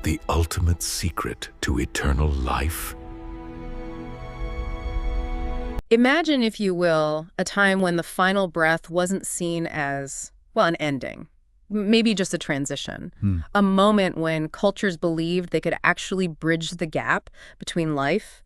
the ultimate secret to eternal life? Imagine, if you will, a time when the final breath wasn't seen as, well, an ending. Maybe just a transition. A moment when cultures believed they could actually bridge the gap between life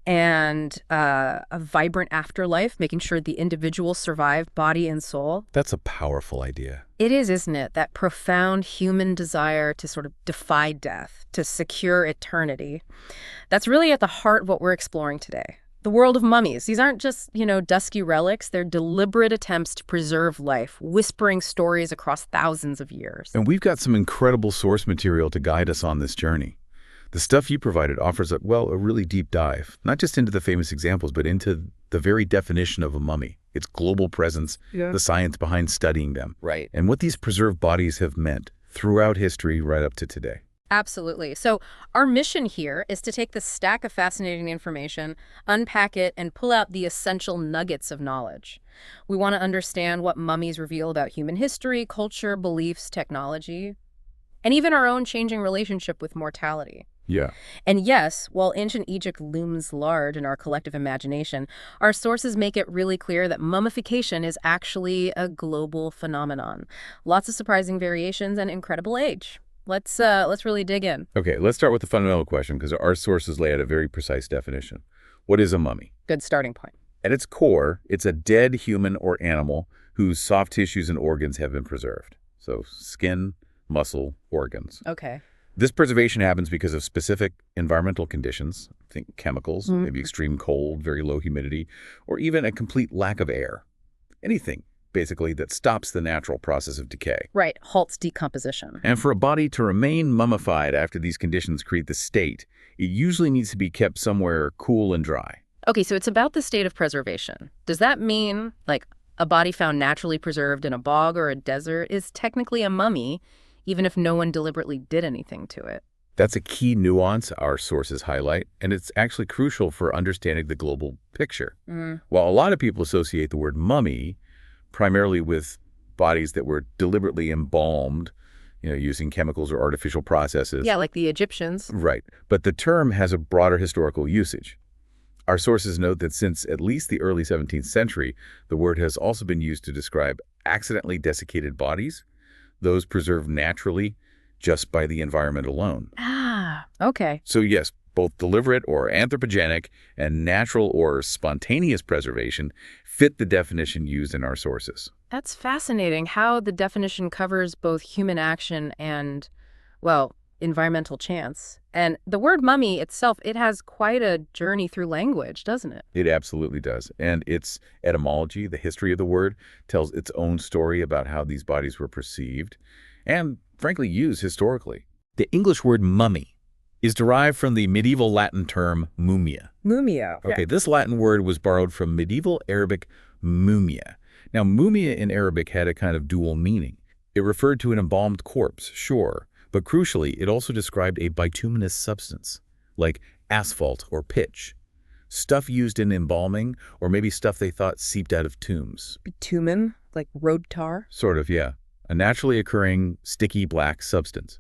and a vibrant afterlife, making sure the individual survived body and soul. That's a powerful idea. It is, isn't it? That profound human desire to sort of defy death, to secure eternity. That's really at the heart of what we're exploring today. The world of mummies. These aren't just, dusky relics. They're deliberate attempts to preserve life, whispering stories across thousands of years. And we've got some incredible source material to guide us on this journey. The stuff you provided offers a really deep dive, not just into the famous examples, but into the very definition of a mummy, its global presence, the science behind studying them, Right. and what these preserved bodies have meant throughout history right up to today. Absolutely. So our mission here is to take this stack of fascinating information, unpack it, and pull out the essential nuggets of knowledge. We want to understand what mummies reveal about human history, culture, beliefs, technology, and even our own changing relationship with mortality. Yeah. And yes, while ancient Egypt looms large in our collective imagination, our sources make it really clear that mummification is actually a global phenomenon. Lots of surprising variations and incredible age. Let's really dig in. Okay, let's start with the fundamental question, because our sources lay out a very precise definition. What is a mummy? Good starting point. At its core, it's a dead human or animal whose soft tissues and organs have been preserved. So skin, muscle, organs. Okay. This preservation happens because of specific environmental conditions. Think chemicals, maybe extreme cold, very low humidity, or even a complete lack of air. Anything, basically, that stops the natural process of decay. Right, halts decomposition. And for a body to remain mummified after these conditions create the state, it usually needs to be kept somewhere cool and dry. Okay, so it's about the state of preservation. Does that mean, like, a body found naturally preserved in a bog or a desert is technically a mummy, even if no one deliberately did anything to it? That's a key nuance our sources highlight, and it's actually crucial for understanding the global picture. While a lot of people associate the word mummy primarily with bodies that were deliberately embalmed, using chemicals or artificial processes. Yeah, like the Egyptians. Right. But the term has a broader historical usage. Our sources note that since at least the early 17th century, the word has also been used to describe accidentally desiccated bodies, those preserved naturally just by the environment alone. Ah, okay. So yes, both deliberate or anthropogenic and natural or spontaneous preservation fit the definition used in our sources. That's fascinating how the definition covers both human action and, well, environmental chance. And the word mummy itself, it has quite a journey through language, doesn't it? It absolutely does. And its etymology, the history of the word, tells its own story about how these bodies were perceived and, frankly, used historically. The English word mummy is derived from the medieval Latin term mumia. Mumia. Okay, this Latin word was borrowed from medieval Arabic mumia. Now, mumia in Arabic had a kind of dual meaning. It referred to an embalmed corpse, sure, but crucially, it also described a bituminous substance, like asphalt or pitch, stuff used in embalming, or maybe stuff they thought seeped out of tombs. Bitumen, like road tar? Sort of, yeah. A naturally occurring, sticky black substance.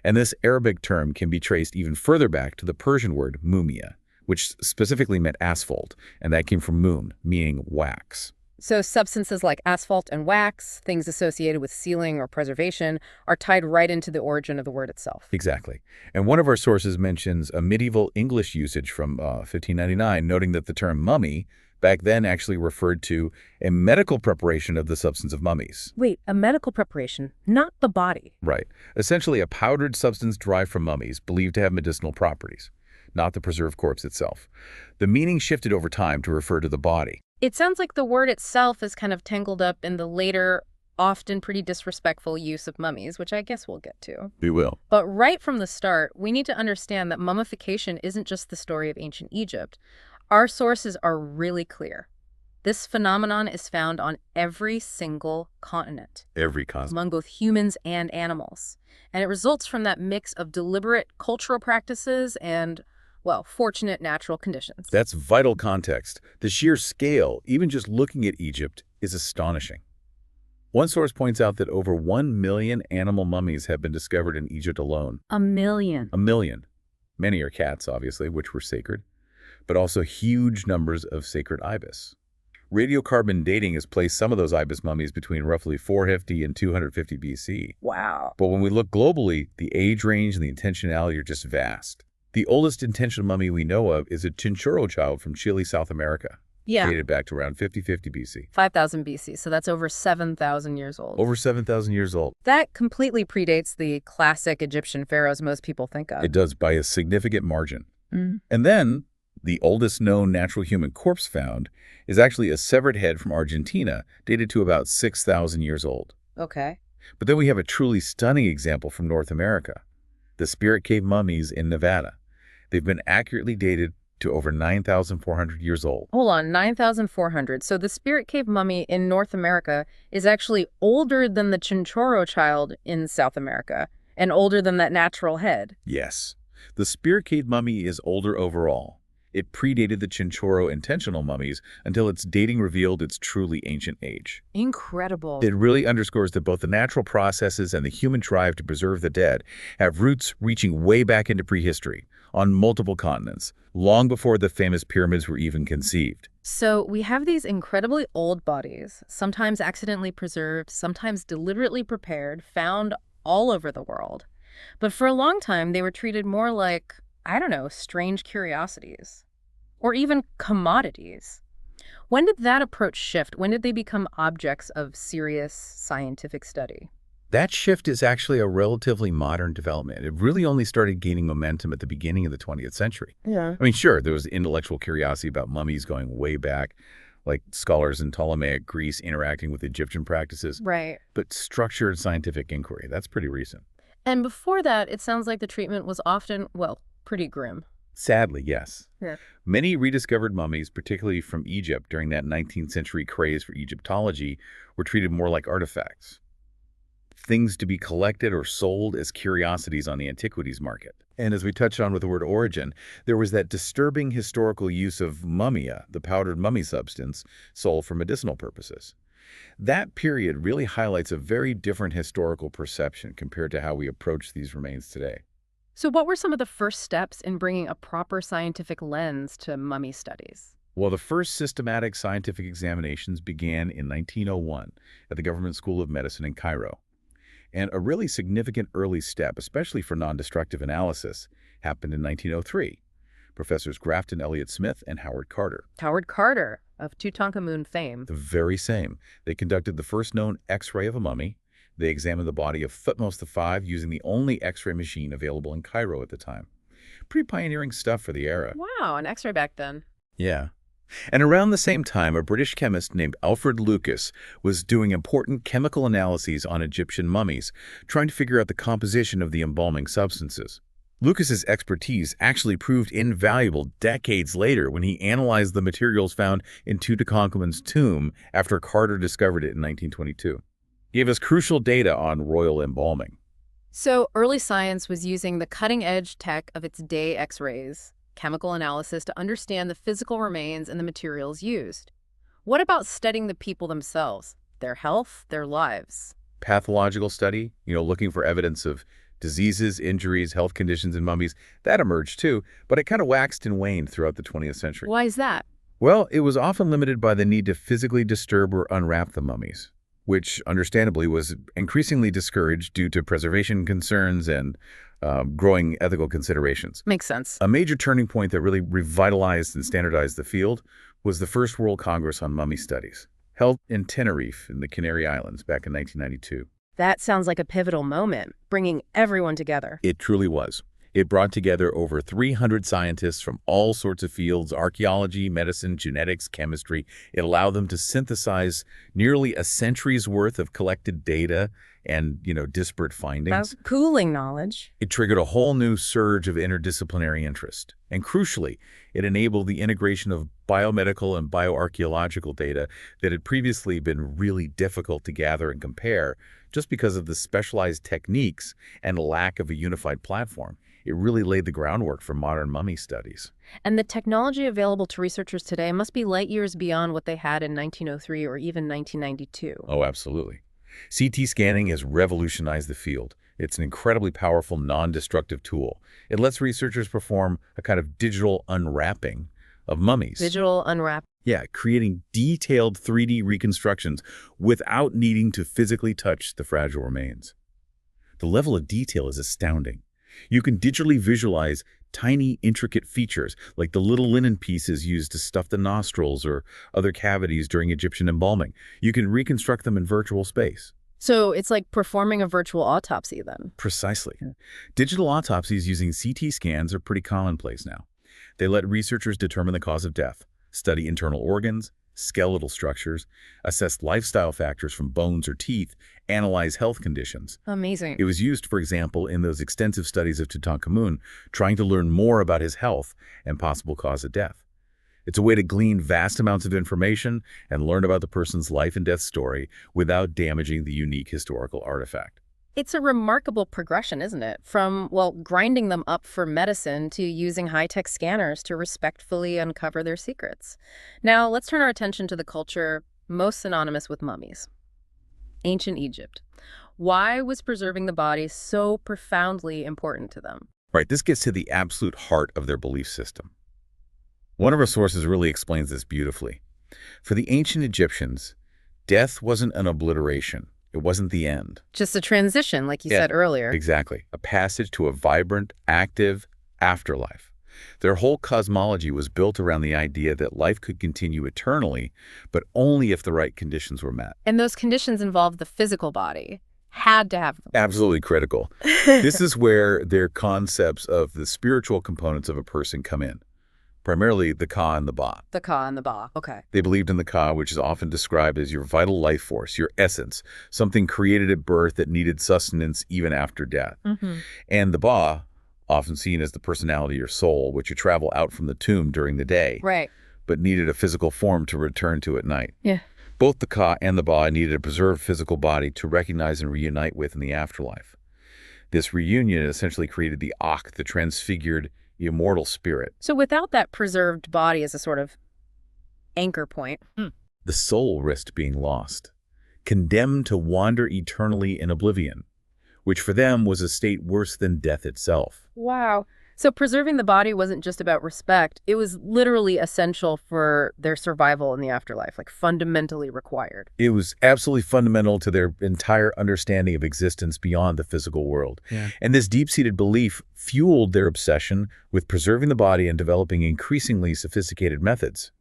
And this Arabic term can be traced even further back to the Persian word mumia, which specifically meant asphalt, and that came from mun, meaning wax. So substances like asphalt and wax, things associated with sealing or preservation, are tied right into the origin of the word itself. Exactly. And one of our sources mentions a medieval English usage from 1599, noting that the term mummy back then actually referred to a medical preparation of the substance of mummies. Wait, a medical preparation, not the body. Right. Essentially a powdered substance derived from mummies believed to have medicinal properties, not the preserved corpse itself. The meaning shifted over time to refer to the body. It sounds like the word itself is kind of tangled up in the later, often pretty disrespectful use of mummies, which I guess we'll get to. We will. But right from the start, we need to understand that mummification isn't just the story of ancient Egypt. Our sources are really clear. This phenomenon is found on every single continent. Every continent. Among both humans and animals. And it results from that mix of deliberate cultural practices and, well, fortunate natural conditions. That's vital context. The sheer scale, even just looking at Egypt, is astonishing. One source points out that over 1 million animal mummies have been discovered in Egypt alone. 1 million. 1 million. Many are cats, obviously, which were sacred, but also huge numbers of sacred ibis. Radiocarbon dating has placed some of those ibis mummies between roughly 450 and 250 BC. Wow. But when we look globally, the age range and the intentionality are just vast. The oldest intentional mummy we know of is a Chinchorro child from Chile, South America. Yeah. Dated back to around 5050 BC. 5,000 BC, so that's over 7,000 years old. Over 7,000 years old. That completely predates the classic Egyptian pharaohs most people think of. It does by a significant margin. Mm. And then, the oldest known natural human corpse found is actually a severed head from Argentina, dated to about 6,000 years old. Okay. But then we have a truly stunning example from North America, the Spirit Cave mummies in Nevada. They've been accurately dated to over 9,400 years old. Hold on, 9,400. So the Spirit Cave mummy in North America is actually older than the Chinchorro child in South America, and older than that natural head. Yes. The Spirit Cave mummy is older overall. It predated the Chinchorro intentional mummies until its dating revealed its truly ancient age. Incredible. It really underscores that both the natural processes and the human drive to preserve the dead have roots reaching way back into prehistory, on multiple continents, long before the famous pyramids were even conceived. So we have these incredibly old bodies, sometimes accidentally preserved, sometimes deliberately prepared, found all over the world. But for a long time, they were treated more like, I don't know, strange curiosities, or even commodities. When did that approach shift? When did they become objects of serious scientific study? That shift is actually a relatively modern development. It really only started gaining momentum at the beginning of the 20th century. Yeah. I mean, sure, there was intellectual curiosity about mummies going way back, like scholars in Ptolemaic Greece interacting with Egyptian practices. Right. But structured scientific inquiry, that's pretty recent. And before that, it sounds like the treatment was often, well, pretty grim. Sadly, yes. Yeah. Many rediscovered mummies, particularly from Egypt during that 19th century craze for Egyptology, were treated more like artifacts. Things to be collected or sold as curiosities on the antiquities market. And as we touched on with the word origin, there was that disturbing historical use of mummia, the powdered mummy substance, sold for medicinal purposes. That period really highlights a very different historical perception compared to how we approach these remains today. So what were some of the first steps in bringing a proper scientific lens to mummy studies? Well, the first systematic scientific examinations began in 1901 at the Government School of Medicine in Cairo. And a really significant early step, especially for non-destructive analysis, happened in 1903. Professors Grafton Elliott Smith and Howard Carter. Howard Carter, of Tutankhamun fame. The very same. They conducted the first known X-ray of a mummy. They examined the body of Thutmose V using the only X-ray machine available in Cairo at the time. Pretty pioneering stuff for the era. Wow, an X-ray back then. Yeah. And around the same time, a British chemist named Alfred Lucas was doing important chemical analyses on Egyptian mummies, trying to figure out the composition of the embalming substances. Lucas's expertise actually proved invaluable decades later when he analyzed the materials found in Tutankhamun's tomb after Carter discovered it in 1922. He gave us crucial data on royal embalming. So early science was using the cutting-edge tech of its day X-rays, chemical analysis to understand the physical remains and the materials used. What about studying the people themselves, their health, their lives? Pathological study, looking for evidence of diseases, injuries, health conditions in mummies, that emerged too, but it kind of waxed and waned throughout the 20th century. Why is that? Well, it was often limited by the need to physically disturb or unwrap the mummies, which understandably was increasingly discouraged due to preservation concerns and growing ethical considerations. Makes sense. A major turning point that really revitalized and standardized the field was the First World Congress on Mummy Studies, held in Tenerife in the Canary Islands back in 1992. That sounds like a pivotal moment, bringing everyone together. It truly was. It brought together over 300 scientists from all sorts of fields, archaeology, medicine, genetics, chemistry. It allowed them to synthesize nearly a century's worth of collected data and, disparate findings. That's cooling knowledge. It triggered a whole new surge of interdisciplinary interest. And crucially, it enabled the integration of biomedical and bioarchaeological data that had previously been really difficult to gather and compare just because of the specialized techniques and lack of a unified platform. It really laid the groundwork for modern mummy studies. And the technology available to researchers today must be light years beyond what they had in 1903 or even 1992. Oh, absolutely. CT scanning has revolutionized the field. It's an incredibly powerful, non-destructive tool. It lets researchers perform a kind of digital unwrapping of mummies. Digital unwrap. Yeah, creating detailed 3D reconstructions without needing to physically touch the fragile remains. The level of detail is astounding. You can digitally visualize tiny, intricate features, like the little linen pieces used to stuff the nostrils or other cavities during Egyptian embalming. You can reconstruct them in virtual space. So it's like performing a virtual autopsy then. Precisely. Digital autopsies using CT scans are pretty commonplace now. They let researchers determine the cause of death, study internal organs, skeletal structures, assess lifestyle factors from bones or teeth, analyze health conditions. Amazing. It was used, for example, in those extensive studies of Tutankhamun, trying to learn more about his health and possible cause of death. It's a way to glean vast amounts of information and learn about the person's life and death story without damaging the unique historical artifact. It's a remarkable progression, isn't it? From, well, grinding them up for medicine to using high-tech scanners to respectfully uncover their secrets. Now, let's turn our attention to the culture most synonymous with mummies. Ancient Egypt. Why was preserving the body so profoundly important to them? Right, this gets to the absolute heart of their belief system. One of our sources really explains this beautifully. For the ancient Egyptians, death wasn't an obliteration. It wasn't the end. Just a transition, like you said earlier. Exactly. A passage to a vibrant, active afterlife. Their whole cosmology was built around the idea that life could continue eternally, but only if the right conditions were met. And those conditions involved the physical body. Had to have them. Absolutely critical. This is where their concepts of the spiritual components of a person come in. Primarily the Ka and the Ba. The Ka and the Ba, okay. They believed in the Ka, which is often described as your vital life force, your essence, something created at birth that needed sustenance even after death. And the Ba, often seen as the personality or soul, which would travel out from the tomb during the day, Right. but needed a physical form to return to at night. Yeah. Both the Ka and the Ba needed a preserved physical body to recognize and reunite with in the afterlife. This reunion essentially created the Akh, the transfigured, immortal spirit. So without that preserved body as a sort of anchor point. The soul risked being lost, condemned to wander eternally in oblivion, which for them was a state worse than death itself. Wow. So preserving the body wasn't just about respect. It was literally essential for their survival in the afterlife, like fundamentally required. It was absolutely fundamental to their entire understanding of existence beyond the physical world. And this deep-seated belief fueled their obsession with preserving the body and developing increasingly sophisticated methods.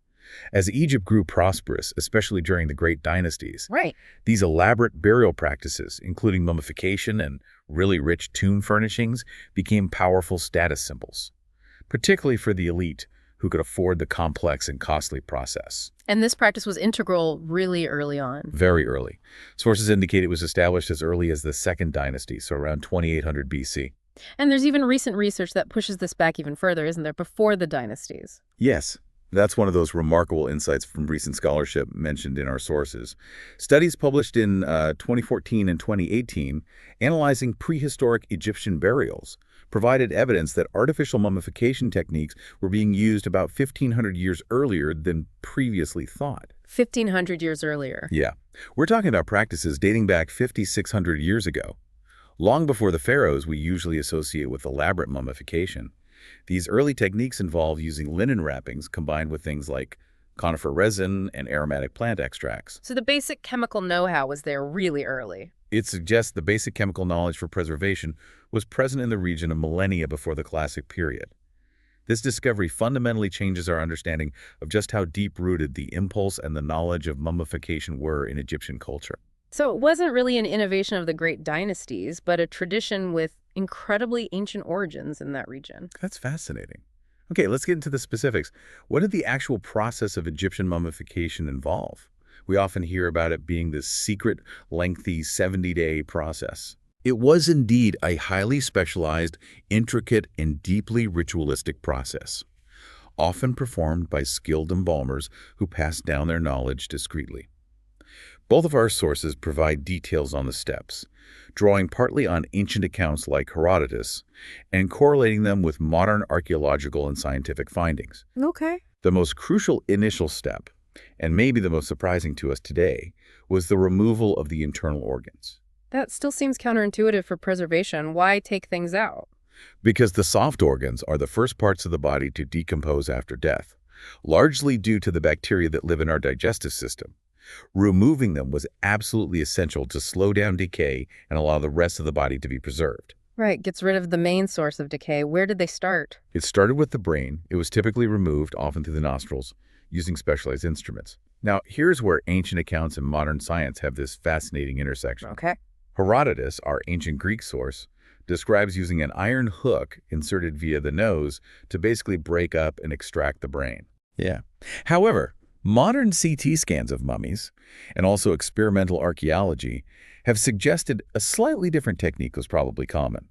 As Egypt grew prosperous, especially during the great dynasties, Right. these elaborate burial practices, including mummification and really rich tomb furnishings, became powerful status symbols, particularly for the elite who could afford the complex and costly process. And this practice was integral really early on. Very early. Sources indicate it was established as early as the Second Dynasty, so around 2800 BC. And there's even recent research that pushes this back even further, isn't there, before the dynasties? Yes. That's one of those remarkable insights from recent scholarship mentioned in our sources. Studies published in 2014 and 2018 analyzing prehistoric Egyptian burials provided evidence that artificial mummification techniques were being used about 1,500 years earlier than previously thought. 1,500 years earlier. Yeah. We're talking about practices dating back 5,600 years ago, long before the pharaohs we usually associate with elaborate mummification. These early techniques involve using linen wrappings combined with things like conifer resin and aromatic plant extracts. So the basic chemical know-how was there really early. It suggests the basic chemical knowledge for preservation was present in the region a millennia before the Classic period. This discovery fundamentally changes our understanding of just how deep-rooted the impulse and the knowledge of mummification were in Egyptian culture. So it wasn't really an innovation of the great dynasties, but a tradition with incredibly ancient origins in that region. That's fascinating. Okay, let's get into the specifics. What did the actual process of Egyptian mummification involve? We often hear about it being this secret, lengthy 70-day process. It was indeed a highly specialized, intricate, and deeply ritualistic process, often performed by skilled embalmers who passed down their knowledge discreetly. Both of our sources provide details on the steps, drawing partly on ancient accounts like Herodotus and correlating them with modern archaeological and scientific findings. Okay. The most crucial initial step, And maybe the most surprising to us today was the removal of the internal organs. That still seems counterintuitive for preservation. Why take things out? Because the soft organs are the first parts of the body to decompose after death, largely due to the bacteria that live in our digestive system. Removing them was absolutely essential to slow down decay and allow the rest of the body to be preserved. Right, gets rid of the main source of decay. Where did they start? It started with the brain. It was typically removed, often through the nostrils, using specialized instruments. Now, here's where ancient accounts and modern science have this fascinating intersection. Okay. Herodotus, our ancient Greek source, describes using an iron hook inserted via the nose to basically break up and extract the brain. Yeah. However, modern CT scans of mummies, and also experimental archaeology, have suggested a slightly different technique was probably common.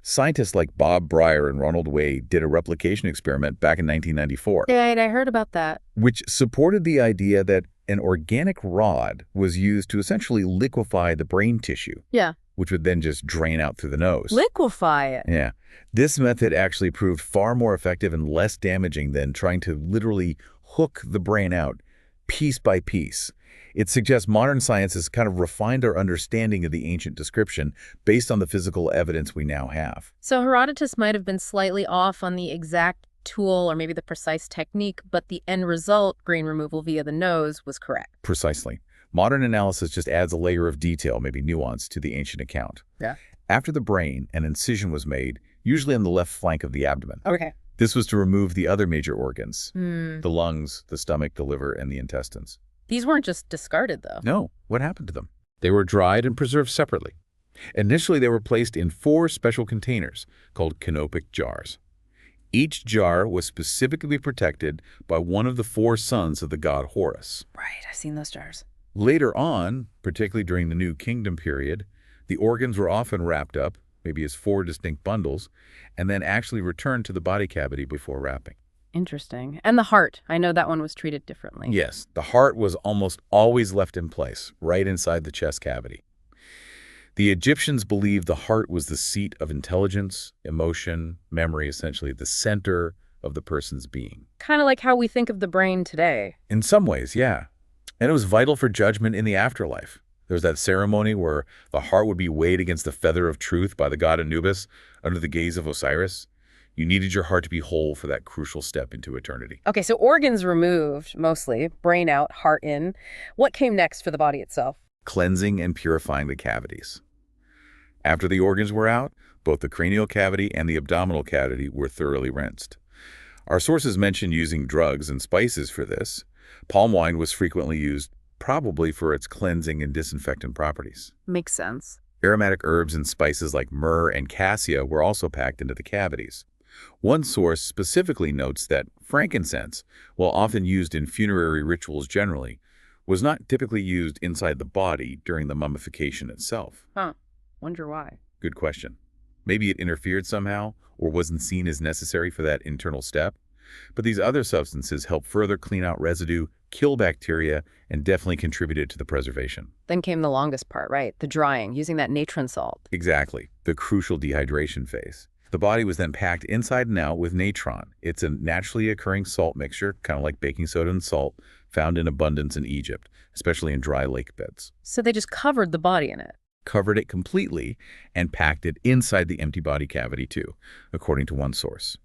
Scientists like Bob Breyer and Ronald Wade did a replication experiment back in 1994, Right, I heard about that. which supported the idea that an organic rod was used to essentially liquefy the brain tissue, Yeah. which would then just drain out through the nose. Liquefy it. Yeah. This method actually proved far more effective and less damaging than trying to literally hook the brain out piece by piece. It suggests modern science has kind of refined our understanding of the ancient description based on the physical evidence we now have. So Herodotus might have been slightly off on the exact tool or maybe the precise technique, but the end result, brain removal via the nose, was correct. Precisely. Modern analysis just adds a layer of detail, maybe nuance, to the ancient account. Yeah. After the brain, an incision was made, usually on the left flank of the abdomen. Okay. This was to remove the other major organs, Hmm. the lungs, the stomach, the liver, and the intestines. These weren't just discarded, though. No, what happened to them? They were dried and preserved separately. Initially, they were placed in 4 special containers called canopic jars. Each jar was specifically protected by one of the 4 sons of the god Horus. Right, I've seen those jars. Later on, particularly during the New Kingdom period, the organs were often wrapped up, maybe as 4 distinct bundles, and then actually returned to the body cavity before wrapping. Interesting. And the heart. I know that one was treated differently. Yes, the heart was almost always left in place, right inside the chest cavity. The Egyptians believed the heart was the seat of intelligence, emotion, memory, essentially the center of the person's being. Kind of like how we think of the brain today. In some ways, yeah. And it was vital for judgment in the afterlife. There was that ceremony where the heart would be weighed against the feather of truth by the god Anubis under the gaze of Osiris. You needed your heart to be whole for that crucial step into eternity. Okay, so organs removed, mostly. Brain out, heart in. What came next for the body itself? Cleansing and purifying the cavities. After the organs were out, both the cranial cavity and the abdominal cavity were thoroughly rinsed. Our sources mention using drugs and spices for this. Palm wine was frequently used, probably for its cleansing and disinfectant properties. Makes sense. Aromatic herbs and spices like myrrh and cassia were also packed into the cavities. One source specifically notes that frankincense, while often used in funerary rituals generally, was not typically used inside the body during the mummification itself. Huh. Wonder why. Good question. Maybe it interfered somehow or wasn't seen as necessary for that internal step. But these other substances help further clean out residue, kill bacteria, and definitely contributed to the preservation. Then came the longest part, right? The drying, using that natron salt. Exactly, the crucial dehydration phase. The body was then packed inside and out with natron. It's a naturally occurring salt mixture, kind of like baking soda and salt, found in abundance in Egypt, especially in dry lake beds. So they just covered the body in it. Covered it completely and packed it inside the empty body cavity too, according to one source.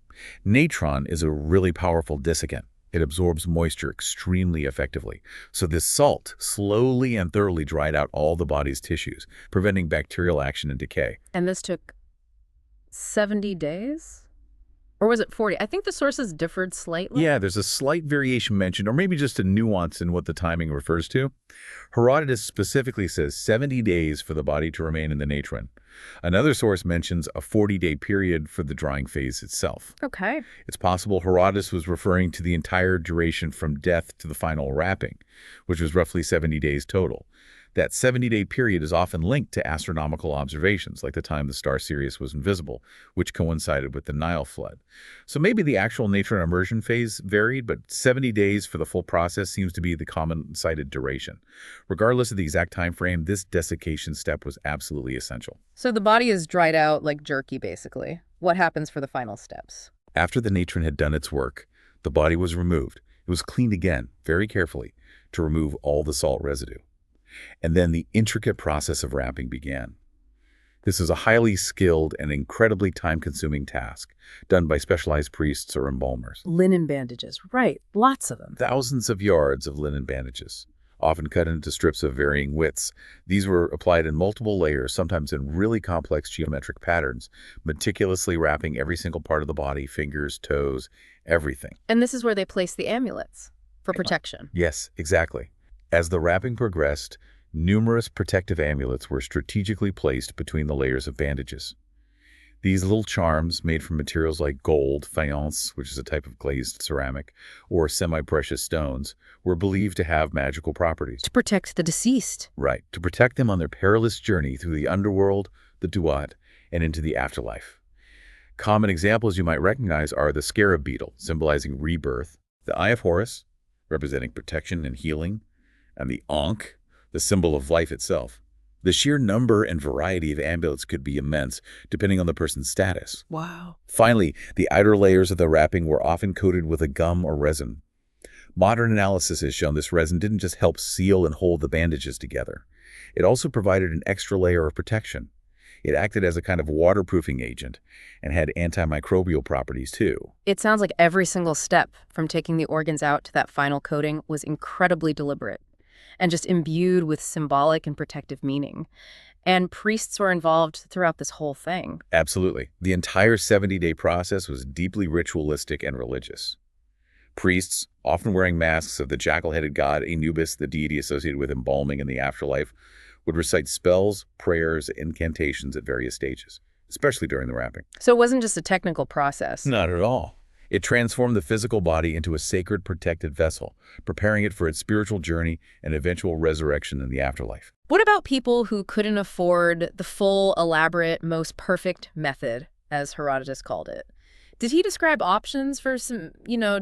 Natron is a really powerful desiccant. It absorbs moisture extremely effectively. So this salt slowly and thoroughly dried out all the body's tissues, preventing bacterial action and decay. And this took 70 days? Or was it 40? I think the sources differed slightly. Yeah, there's a slight variation mentioned, or maybe just a nuance in what the timing refers to. Herodotus specifically says 70 days for the body to remain in the natron. Another source mentions a 40-day period for the drying phase itself. Okay. It's possible Herodotus was referring to the entire duration from death to the final wrapping, which was roughly 70 days total. That 70-day period is often linked to astronomical observations, like the time the star Sirius was invisible, which coincided with the Nile flood. So maybe the actual natron immersion phase varied, but 70 days for the full process seems to be the common cited duration. Regardless of the exact time frame, this desiccation step was absolutely essential. So the body is dried out like jerky, basically. What happens for the final steps? After the natron had done its work, the body was removed. It was cleaned again, very carefully, to remove all the salt residue. And then the intricate process of wrapping began. This is a highly skilled and incredibly time-consuming task, done by specialized priests or embalmers. Linen bandages, right, lots of them. Thousands of yards of linen bandages, often cut into strips of varying widths. These were applied in multiple layers, sometimes in really complex geometric patterns, meticulously wrapping every single part of the body, fingers, toes, everything. And this is where they place the amulets for protection. Yes, exactly. As the wrapping progressed, numerous protective amulets were strategically placed between the layers of bandages. These little charms, made from materials like gold, faience, which is a type of glazed ceramic, or semi-precious stones, were believed to have magical properties. To protect the deceased. Right, to protect them on their perilous journey through the underworld, the duat, and into the afterlife. Common examples you might recognize are the scarab beetle, symbolizing rebirth, the Eye of Horus, representing protection and healing, and the Ankh, the symbol of life itself. The sheer number and variety of amulets could be immense, depending on the person's status. Wow. Finally, the outer layers of the wrapping were often coated with a gum or resin. Modern analysis has shown this resin didn't just help seal and hold the bandages together. It also provided an extra layer of protection. It acted as a kind of waterproofing agent and had antimicrobial properties too. It sounds like every single step, from taking the organs out to that final coating, was incredibly deliberate and just imbued with symbolic and protective meaning. And priests were involved throughout this whole thing. Absolutely. The entire 70-day process was deeply ritualistic and religious. Priests, often wearing masks of the jackal-headed god Anubis, the deity associated with embalming in the afterlife, would recite spells, prayers, incantations at various stages, especially during the wrapping. So it wasn't just a technical process. Not at all. It transformed the physical body into a sacred, protected vessel, preparing it for its spiritual journey and eventual resurrection in the afterlife. What about people who couldn't afford the full, elaborate, most perfect method, as Herodotus called it? Did he describe options for some,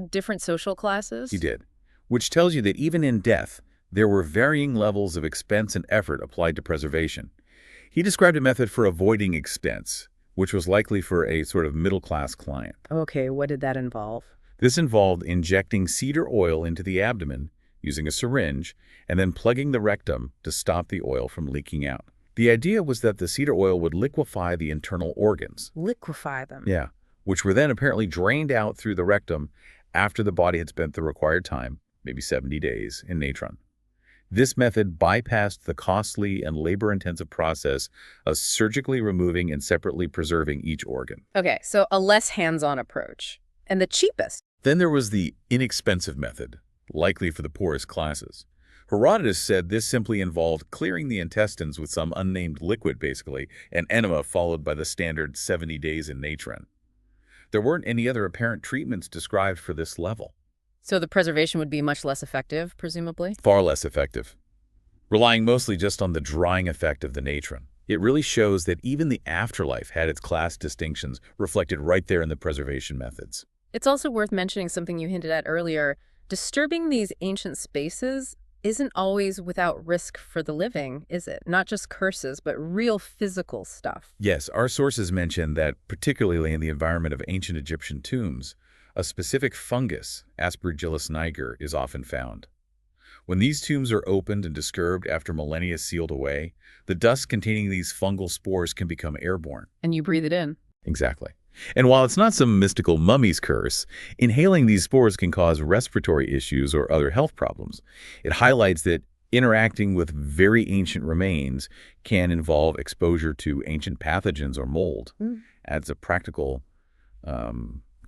different social classes? He did, which tells you that even in death, there were varying levels of expense and effort applied to preservation. He described a method for avoiding expense, which was likely for a sort of middle-class client. Okay, what did that involve? This involved injecting cedar oil into the abdomen using a syringe and then plugging the rectum to stop the oil from leaking out. The idea was that the cedar oil would liquefy the internal organs. Liquefy them. Yeah, which were then apparently drained out through the rectum after the body had spent the required time, maybe 70 days, in natron. This method bypassed the costly and labor-intensive process of surgically removing and separately preserving each organ. Okay, so a less hands-on approach. And the cheapest. Then there was the inexpensive method, likely for the poorest classes. Herodotus said this simply involved clearing the intestines with some unnamed liquid, basically, an enema followed by the standard 70 days in natron. There weren't any other apparent treatments described for this level. So the preservation would be much less effective, presumably? Far less effective, relying mostly just on the drying effect of the natron. It really shows that even the afterlife had its class distinctions reflected right there in the preservation methods. It's also worth mentioning something you hinted at earlier. Disturbing these ancient spaces isn't always without risk for the living, is it? Not just curses, but real physical stuff. Yes, our sources mention that, particularly in the environment of ancient Egyptian tombs, a specific fungus, Aspergillus niger, is often found. When these tombs are opened and disturbed after millennia sealed away, the dust containing these fungal spores can become airborne. And you breathe it in. Exactly. And while it's not some mystical mummy's curse, inhaling these spores can cause respiratory issues or other health problems. It highlights that interacting with very ancient remains can involve exposure to ancient pathogens or mold. Adds a practical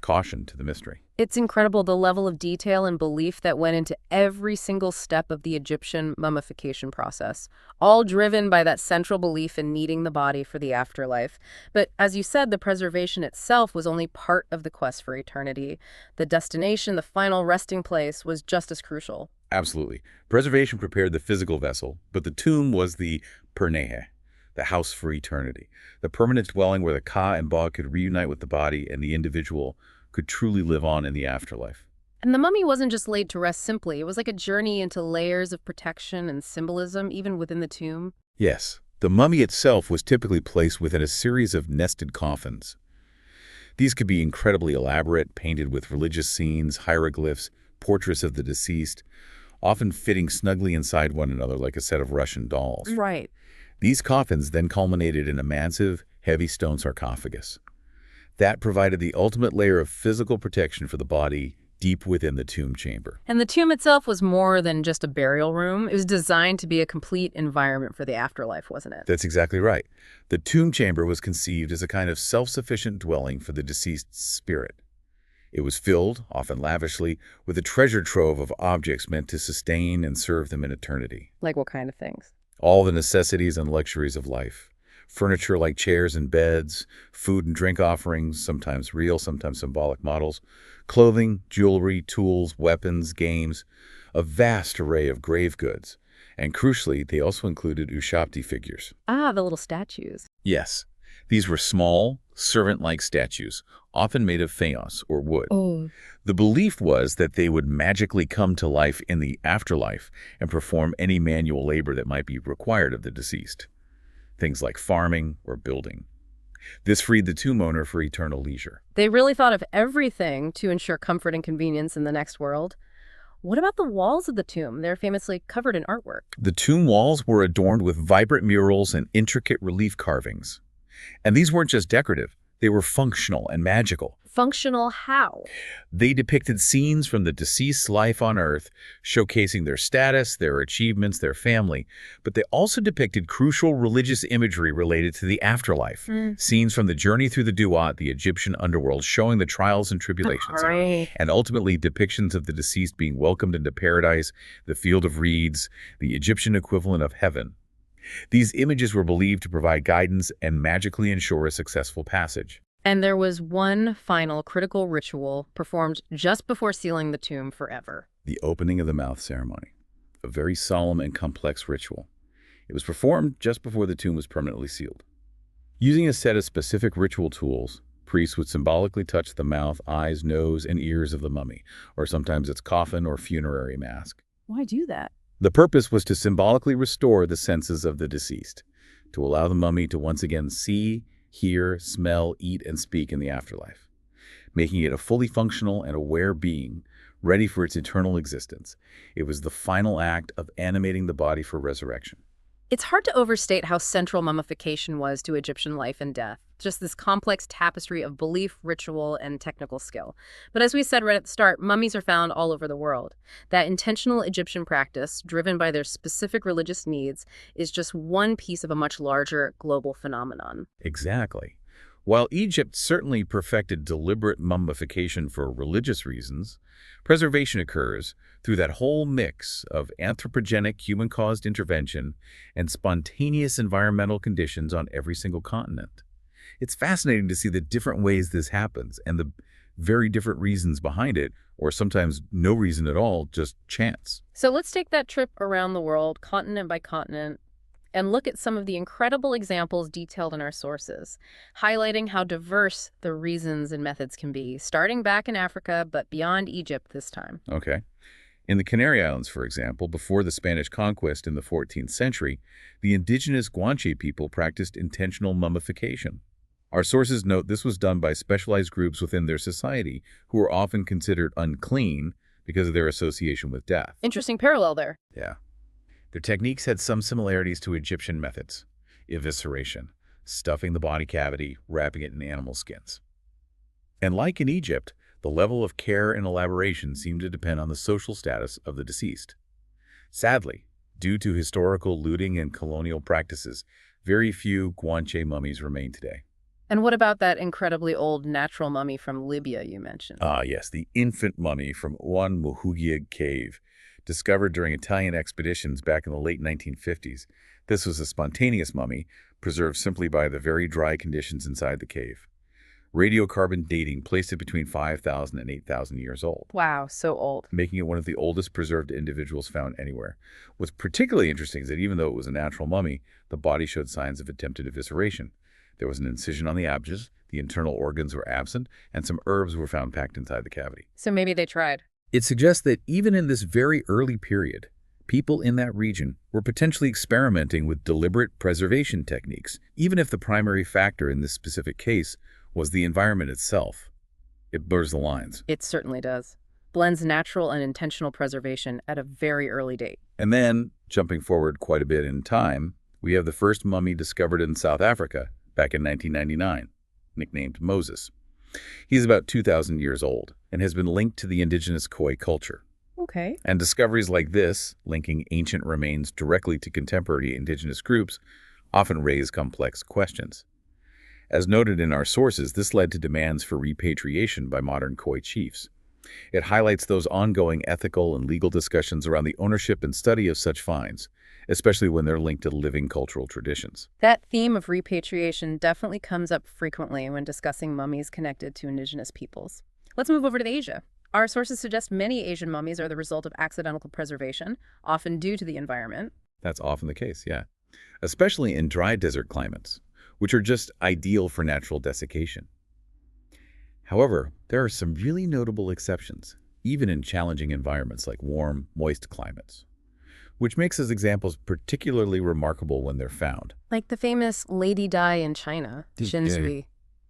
caution to the mystery. It's incredible the level of detail and belief that went into every single step of the Egyptian mummification process, all driven by that central belief in needing the body for the afterlife. But as you said, the preservation itself was only part of the quest for eternity. The destination, the final resting place, was just as crucial. Absolutely. Preservation prepared the physical vessel, but the tomb was the pernehe, the house for eternity, the permanent dwelling where the ka and ba could reunite with the body and the individual could truly live on in the afterlife. And the mummy wasn't just laid to rest simply. It was like a journey into layers of protection and symbolism, even within the tomb. Yes, the mummy itself was typically placed within a series of nested coffins. These could be incredibly elaborate, painted with religious scenes, hieroglyphs, portraits of the deceased, often fitting snugly inside one another like a set of Russian dolls. Right. These coffins then culminated in a massive, heavy stone sarcophagus. That provided the ultimate layer of physical protection for the body deep within the tomb chamber. And the tomb itself was more than just a burial room. It was designed to be a complete environment for the afterlife, wasn't it? That's exactly right. The tomb chamber was conceived as a kind of self-sufficient dwelling for the deceased's spirit. It was filled, often lavishly, with a treasure trove of objects meant to sustain and serve them in eternity. Like what kind of things? All the necessities and luxuries of life. Furniture like chairs and beds, food and drink offerings, sometimes real, sometimes symbolic models, clothing, jewelry, tools, weapons, games, a vast array of grave goods. And crucially, they also included Ushabti figures. Ah, the little statues. Yes, these were small, servant-like statues, often made of faience or wood. Oh. The belief was that they would magically come to life in the afterlife and perform any manual labor that might be required of the deceased. Things like farming or building. This freed the tomb owner for eternal leisure. They really thought of everything to ensure comfort and convenience in the next world. What about the walls of the tomb? They're famously covered in artwork. The tomb walls were adorned with vibrant murals and intricate relief carvings. And these weren't just decorative, they were functional and magical. Functional how? They depicted scenes from the deceased's life on Earth, showcasing their status, their achievements, their family. But they also depicted crucial religious imagery related to the afterlife. Scenes from the journey through the Duat, the Egyptian underworld, showing the trials and tribulations. Right. And ultimately depictions of the deceased being welcomed into paradise, the field of reeds, the Egyptian equivalent of heaven. These images were believed to provide guidance and magically ensure a successful passage. And there was one final critical ritual performed just before sealing the tomb forever. The opening of the mouth ceremony, a very solemn and complex ritual. It was performed just before the tomb was permanently sealed. Using a set of specific ritual tools, priests would symbolically touch the mouth, eyes, nose, and ears of the mummy, or sometimes its coffin or funerary mask. Why do that? The purpose was to symbolically restore the senses of the deceased, to allow the mummy to once again see, hear, smell, eat, and speak in the afterlife, making it a fully functional and aware being, ready for its eternal existence. It was the final act of animating the body for resurrection. It's hard to overstate how central mummification was to Egyptian life and death, just this complex tapestry of belief, ritual, and technical skill. But as we said right at the start, mummies are found all over the world. That intentional Egyptian practice, driven by their specific religious needs, is just one piece of a much larger global phenomenon. Exactly. While Egypt certainly perfected deliberate mummification for religious reasons, preservation occurs through that whole mix of anthropogenic human-caused intervention and spontaneous environmental conditions on every single continent. It's fascinating to see the different ways this happens and the very different reasons behind it, or sometimes no reason at all, just chance. So let's take that trip around the world, continent by continent, and look at some of the incredible examples detailed in our sources, highlighting how diverse the reasons and methods can be, starting back in Africa, but beyond Egypt this time. Okay. In the Canary Islands, for example, before the Spanish conquest in the 14th century, the indigenous Guanche people practiced intentional mummification. Our sources note this was done by specialized groups within their society who were often considered unclean because of their association with death. Interesting parallel there. Yeah. Their techniques had some similarities to Egyptian methods: evisceration, stuffing the body cavity, wrapping it in animal skins. And like in Egypt, the level of care and elaboration seemed to depend on the social status of the deceased. Sadly, due to historical looting and colonial practices, very few Guanche mummies remain today. And what about that incredibly old natural mummy from Libya you mentioned? Ah, yes, the infant mummy from Oued Mouhouguiag Cave, discovered during Italian expeditions back in the late 1950s. This was a spontaneous mummy, preserved simply by the very dry conditions inside the cave. Radiocarbon dating placed it between 5,000 and 8,000 years old. Wow, so old. Making it one of the oldest preserved individuals found anywhere. What's particularly interesting is that even though it was a natural mummy, the body showed signs of attempted evisceration. There was an incision on the abscess, the internal organs were absent, and some herbs were found packed inside the cavity. So maybe they tried. It suggests that even in this very early period, people in that region were potentially experimenting with deliberate preservation techniques, even if the primary factor in this specific case was the environment itself. It blurs the lines. It certainly does. blends natural and intentional preservation at a very early date. And then, jumping forward quite a bit in time, we have the first mummy discovered in South Africa back in 1999, nicknamed Moses. He's about 2,000 years old and has been linked to the indigenous Khoi culture. Okay. And discoveries like this, linking ancient remains directly to contemporary indigenous groups, often raise complex questions. As noted in our sources, this led to demands for repatriation by modern Khoi chiefs. It highlights those ongoing ethical and legal discussions around the ownership and study of such finds, especially when they're linked to living cultural traditions. That theme of repatriation definitely comes up frequently when discussing mummies connected to indigenous peoples. Let's move over to Asia. Our sources suggest many Asian mummies are the result of accidental preservation, often due to the environment. That's often the case, yeah. Especially in dry desert climates, which are just ideal for natural desiccation. However, there are some really notable exceptions, even in challenging environments like warm, moist climates, which makes these examples particularly remarkable when they're found. Like the famous Lady Dai in China, Shinzui.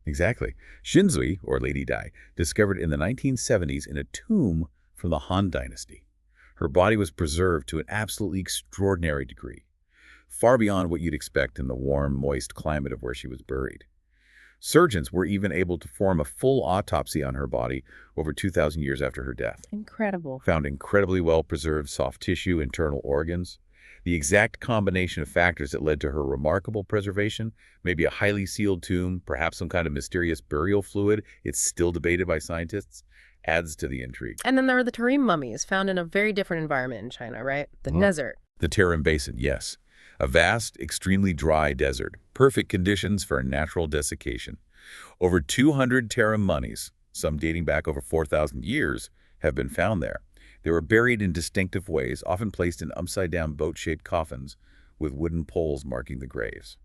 Exactly. Shinzui, or Lady Dai, discovered in the 1970s in a tomb from the Han Dynasty. Her body was preserved to an absolutely extraordinary degree, far beyond what you'd expect in the warm, moist climate of where she was buried. Surgeons were even able to perform a full autopsy on her body over 2,000 years after her death. Incredible. Found incredibly well-preserved soft tissue, internal organs. The exact combination of factors that led to her remarkable preservation, maybe a highly sealed tomb, perhaps some kind of mysterious burial fluid, it's still debated by scientists, adds to the intrigue. And then there are the Tarim mummies, found in a very different environment in China, right? The desert. The Tarim Basin, yes. A vast, extremely dry desert, perfect conditions for natural desiccation. Over 200 Tarim mummies, some dating back over 4,000 years, have been found there. They were buried in distinctive ways, often placed in upside-down boat-shaped coffins with wooden poles marking the graves.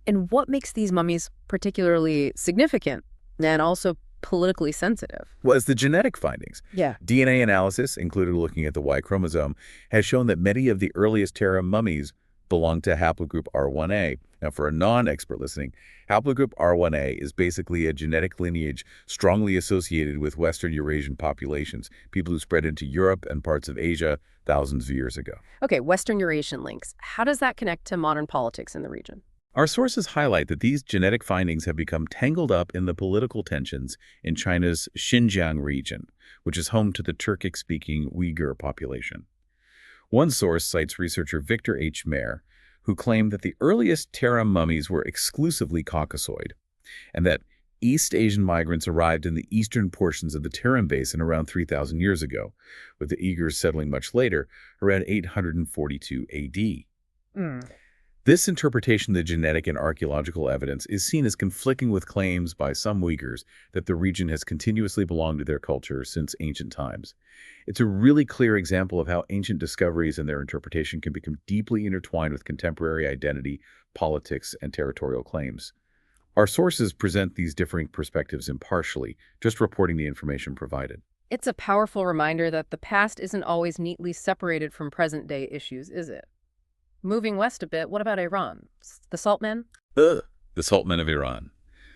And what makes these mummies particularly significant and also politically sensitive? Was the genetic findings. Yeah. DNA analysis, including looking at the Y chromosome, has shown that many of the earliest Tarim mummies belong to haplogroup R1a. Now, for a non-expert listening, haplogroup R1a is basically a genetic lineage strongly associated with Western Eurasian populations, people who spread into Europe and parts of Asia thousands of years ago. Okay, Western Eurasian links. How does that connect to modern politics in the region? Our sources highlight that these genetic findings have become tangled up in the political tensions in China's Xinjiang region, which is home to the Turkic-speaking Uyghur population. One source cites researcher Victor H. Mayer, who claimed that the earliest Tarim mummies were exclusively Caucasoid, and that East Asian migrants arrived in the eastern portions of the Tarim Basin around 3,000 years ago, with the Uyghurs settling much later, around 842 A.D. This interpretation of the genetic and archaeological evidence is seen as conflicting with claims by some Uyghurs that the region has continuously belonged to their culture since ancient times. It's a really clear example of how ancient discoveries and their interpretation can become deeply intertwined with contemporary identity, politics, and territorial claims. Our sources present these differing perspectives impartially, just reporting the information provided. It's a powerful reminder that the past isn't always neatly separated from present-day issues, is it? Moving west a bit, what about Iran? The salt men? The salt men of Iran,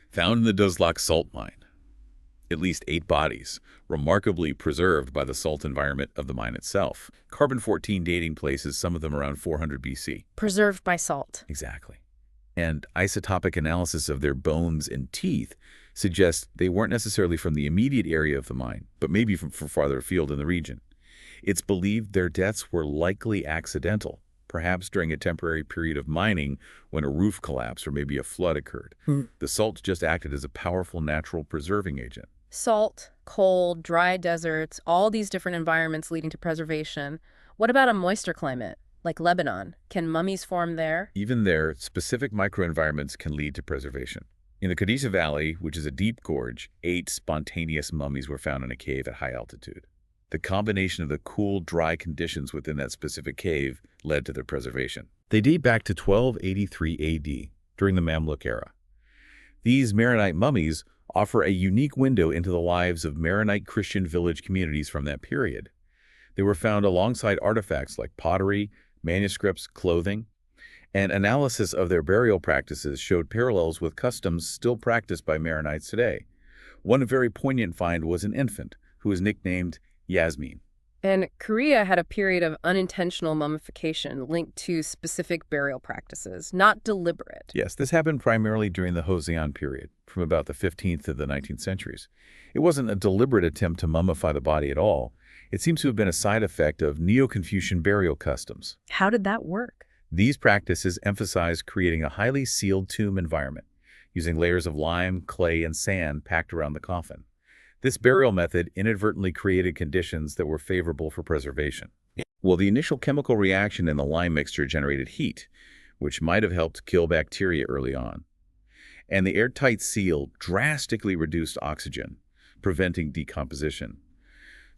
found in the Duzlak salt mine. At least 8 bodies, remarkably preserved by the salt environment of the mine itself. Carbon-14 dating places some of them around 400 BC. Preserved by salt. Exactly. And isotopic analysis of their bones and teeth suggests they weren't necessarily from the immediate area of the mine, but maybe from farther afield in the region. It's believed their deaths were likely accidental, perhaps during a temporary period of mining when a roof collapsed or maybe a flood occurred. The salt just acted as a powerful natural preserving agent. Salt, cold, dry deserts, all these different environments leading to preservation. What about a moister climate, like Lebanon? Can mummies form there? Even there, specific microenvironments can lead to preservation. In the Qadisha Valley, which is a deep gorge, 8 spontaneous mummies were found in a cave at high altitude. The combination of the cool, dry conditions within that specific cave led to their preservation. They date back to 1283 AD, during the Mamluk era. These Maronite mummies offer a unique window into the lives of Maronite Christian village communities from that period. They were found alongside artifacts like pottery, manuscripts, clothing, and analysis of their burial practices showed parallels with customs still practiced by Maronites today. One very poignant find was an infant who was nicknamed Yasmin. And Korea had a period of unintentional mummification linked to specific burial practices, not deliberate. Yes, this happened primarily during the Joseon period, from about the 15th to the 19th centuries. It wasn't a deliberate attempt to mummify the body at all. It seems to have been a side effect of Neo-Confucian burial customs. How did that work? These practices emphasize creating a highly sealed tomb environment, using layers of lime, clay, and sand packed around the coffin. This burial method inadvertently created conditions that were favorable for preservation. Well, the initial chemical reaction in the lime mixture generated heat, which might have helped kill bacteria early on. And the airtight seal drastically reduced oxygen, preventing decomposition.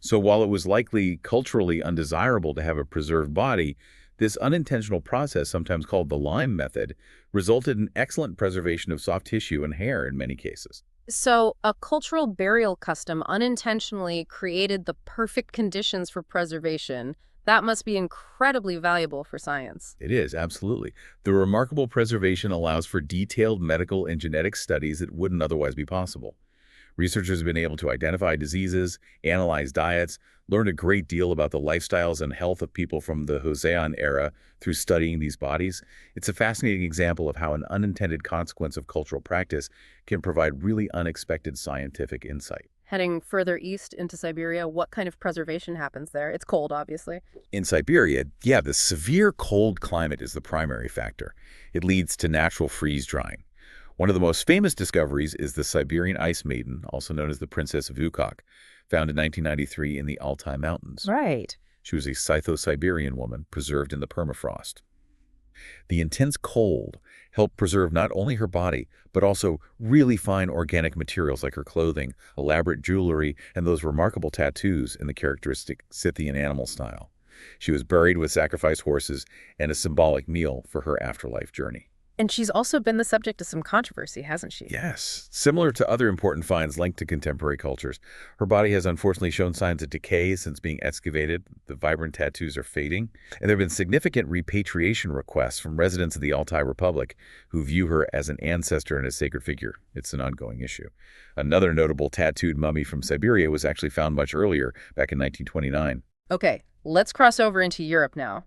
So while it was likely culturally undesirable to have a preserved body, this unintentional process, sometimes called the lime method, resulted in excellent preservation of soft tissue and hair in many cases. So, a cultural burial custom unintentionally created the perfect conditions for preservation. That must be incredibly valuable for science. It is, absolutely. The remarkable preservation allows for detailed medical and genetic studies that wouldn't otherwise be possible. Researchers have been able to identify diseases, analyze diets, learn a great deal about the lifestyles and health of people from the Joseon era through studying these bodies. It's a fascinating example of how an unintended consequence of cultural practice can provide really unexpected scientific insight. Heading further east into Siberia, what kind of preservation happens there? It's cold, obviously. In Siberia, the severe cold climate is the primary factor. It leads to natural freeze drying. One of the most famous discoveries is the Siberian ice maiden, also known as the Princess of Ukok, found in 1993 in the Altai Mountains. Right. She was a Scytho-Siberian woman preserved in the permafrost. The intense cold helped preserve not only her body, but also really fine organic materials like her clothing, elaborate jewelry, and those remarkable tattoos in the characteristic Scythian animal style. She was buried with sacrificed horses and a symbolic meal for her afterlife journey. And she's also been the subject of some controversy, hasn't she? Yes. Similar to other important finds linked to contemporary cultures, her body has unfortunately shown signs of decay since being excavated. The vibrant tattoos are fading, and there have been significant repatriation requests from residents of the Altai Republic who view her as an ancestor and a sacred figure. It's an ongoing issue. Another notable tattooed mummy from Siberia was actually found much earlier, back in 1929. Okay, let's cross over into Europe now.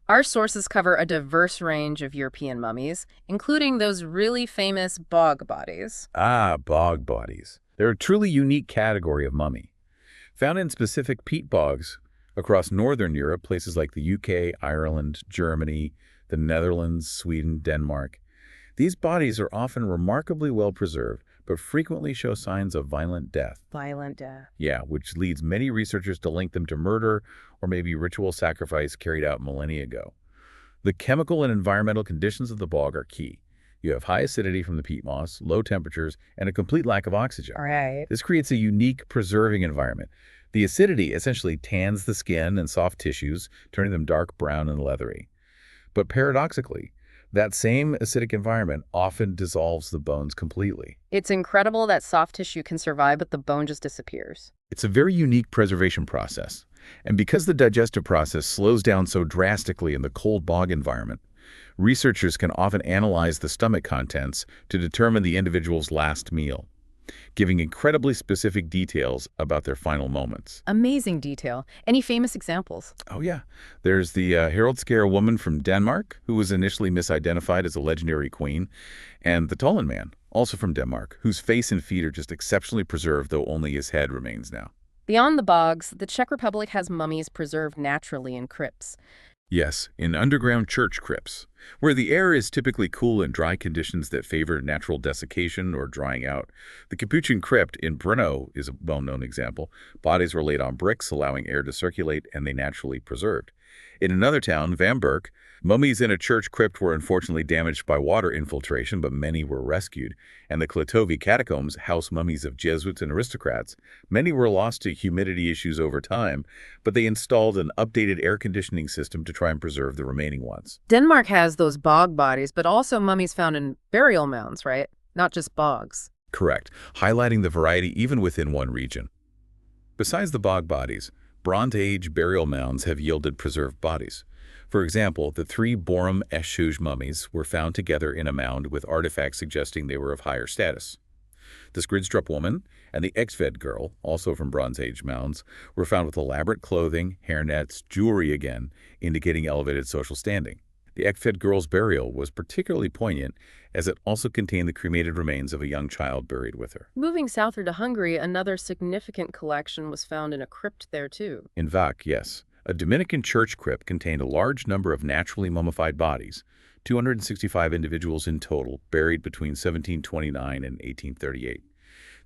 Our sources cover a diverse range of European mummies, including those really famous bog bodies. Ah, bog bodies. They're a truly unique category of mummy. Found in specific peat bogs across northern Europe, places like the UK, Ireland, Germany, the Netherlands, Sweden, Denmark. These bodies are often remarkably well preserved, but frequently show signs of violent death. Violent death. Yeah, which leads many researchers to link them to murder or maybe ritual sacrifice carried out millennia ago. The chemical and environmental conditions of the bog are key. You have high acidity from the peat moss, low temperatures, and a complete lack of oxygen. All right. This creates a unique preserving environment. The acidity essentially tans the skin and soft tissues, turning them dark brown and leathery. But paradoxically, that same acidic environment often dissolves the bones completely. It's incredible that soft tissue can survive, but the bone just disappears. It's a very unique preservation process. And because the digestive process slows down so drastically in the cold bog environment, researchers can often analyze the stomach contents to determine the individual's last meal, giving incredibly specific details about their final moments. Amazing detail. Any famous examples? Oh, yeah. There's the Haraldskær woman from Denmark, who was initially misidentified as a legendary queen, and the Tollen man, also from Denmark, whose face and feet are just exceptionally preserved, though only his head remains now. Beyond the bogs, the Czech Republic has mummies preserved naturally in crypts. Yes, in underground church crypts, where the air is typically cool and dry conditions that favor natural desiccation or drying out. The Capuchin crypt in Brno is a well-known example. Bodies were laid on bricks, allowing air to circulate, and they naturally preserved. In another town, Vamberg, mummies in a church crypt were unfortunately damaged by water infiltration, but many were rescued. And the Kletovi catacombs house mummies of Jesuits and aristocrats. Many were lost to humidity issues over time, but they installed an updated air conditioning system to try and preserve the remaining ones. Denmark has those bog bodies, but also mummies found in burial mounds, right? Not just bogs. Correct, highlighting the variety even within one region. Besides the bog bodies, Bronze Age burial mounds have yielded preserved bodies. For example, the 3 Borum Eshuj mummies were found together in a mound with artifacts suggesting they were of higher status. The Skridstrup woman and the Exved girl, also from Bronze Age mounds, were found with elaborate clothing, hairnets, jewelry again, indicating elevated social standing. The Ekfed girl's burial was particularly poignant as it also contained the cremated remains of a young child buried with her. Moving southward to Hungary, another significant collection was found in a crypt there, too. In Vac, yes. A Dominican church crypt contained a large number of naturally mummified bodies, 265 individuals in total, buried between 1729 and 1838.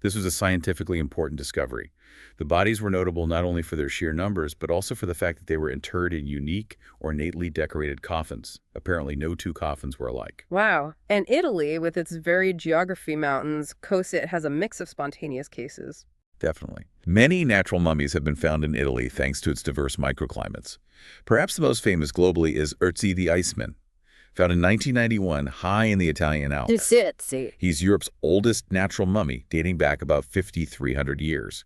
This was a scientifically important discovery. The bodies were notable not only for their sheer numbers, but also for the fact that they were interred in unique, ornately decorated coffins. Apparently, no two coffins were alike. Wow. And Italy, with its varied geography mountains, coast, has a mix of spontaneous cases. Definitely. Many natural mummies have been found in Italy thanks to its diverse microclimates. Perhaps the most famous globally is Ötzi the Iceman, found in 1991 high in the Italian Alps. He's Europe's oldest natural mummy, dating back about 5,300 years.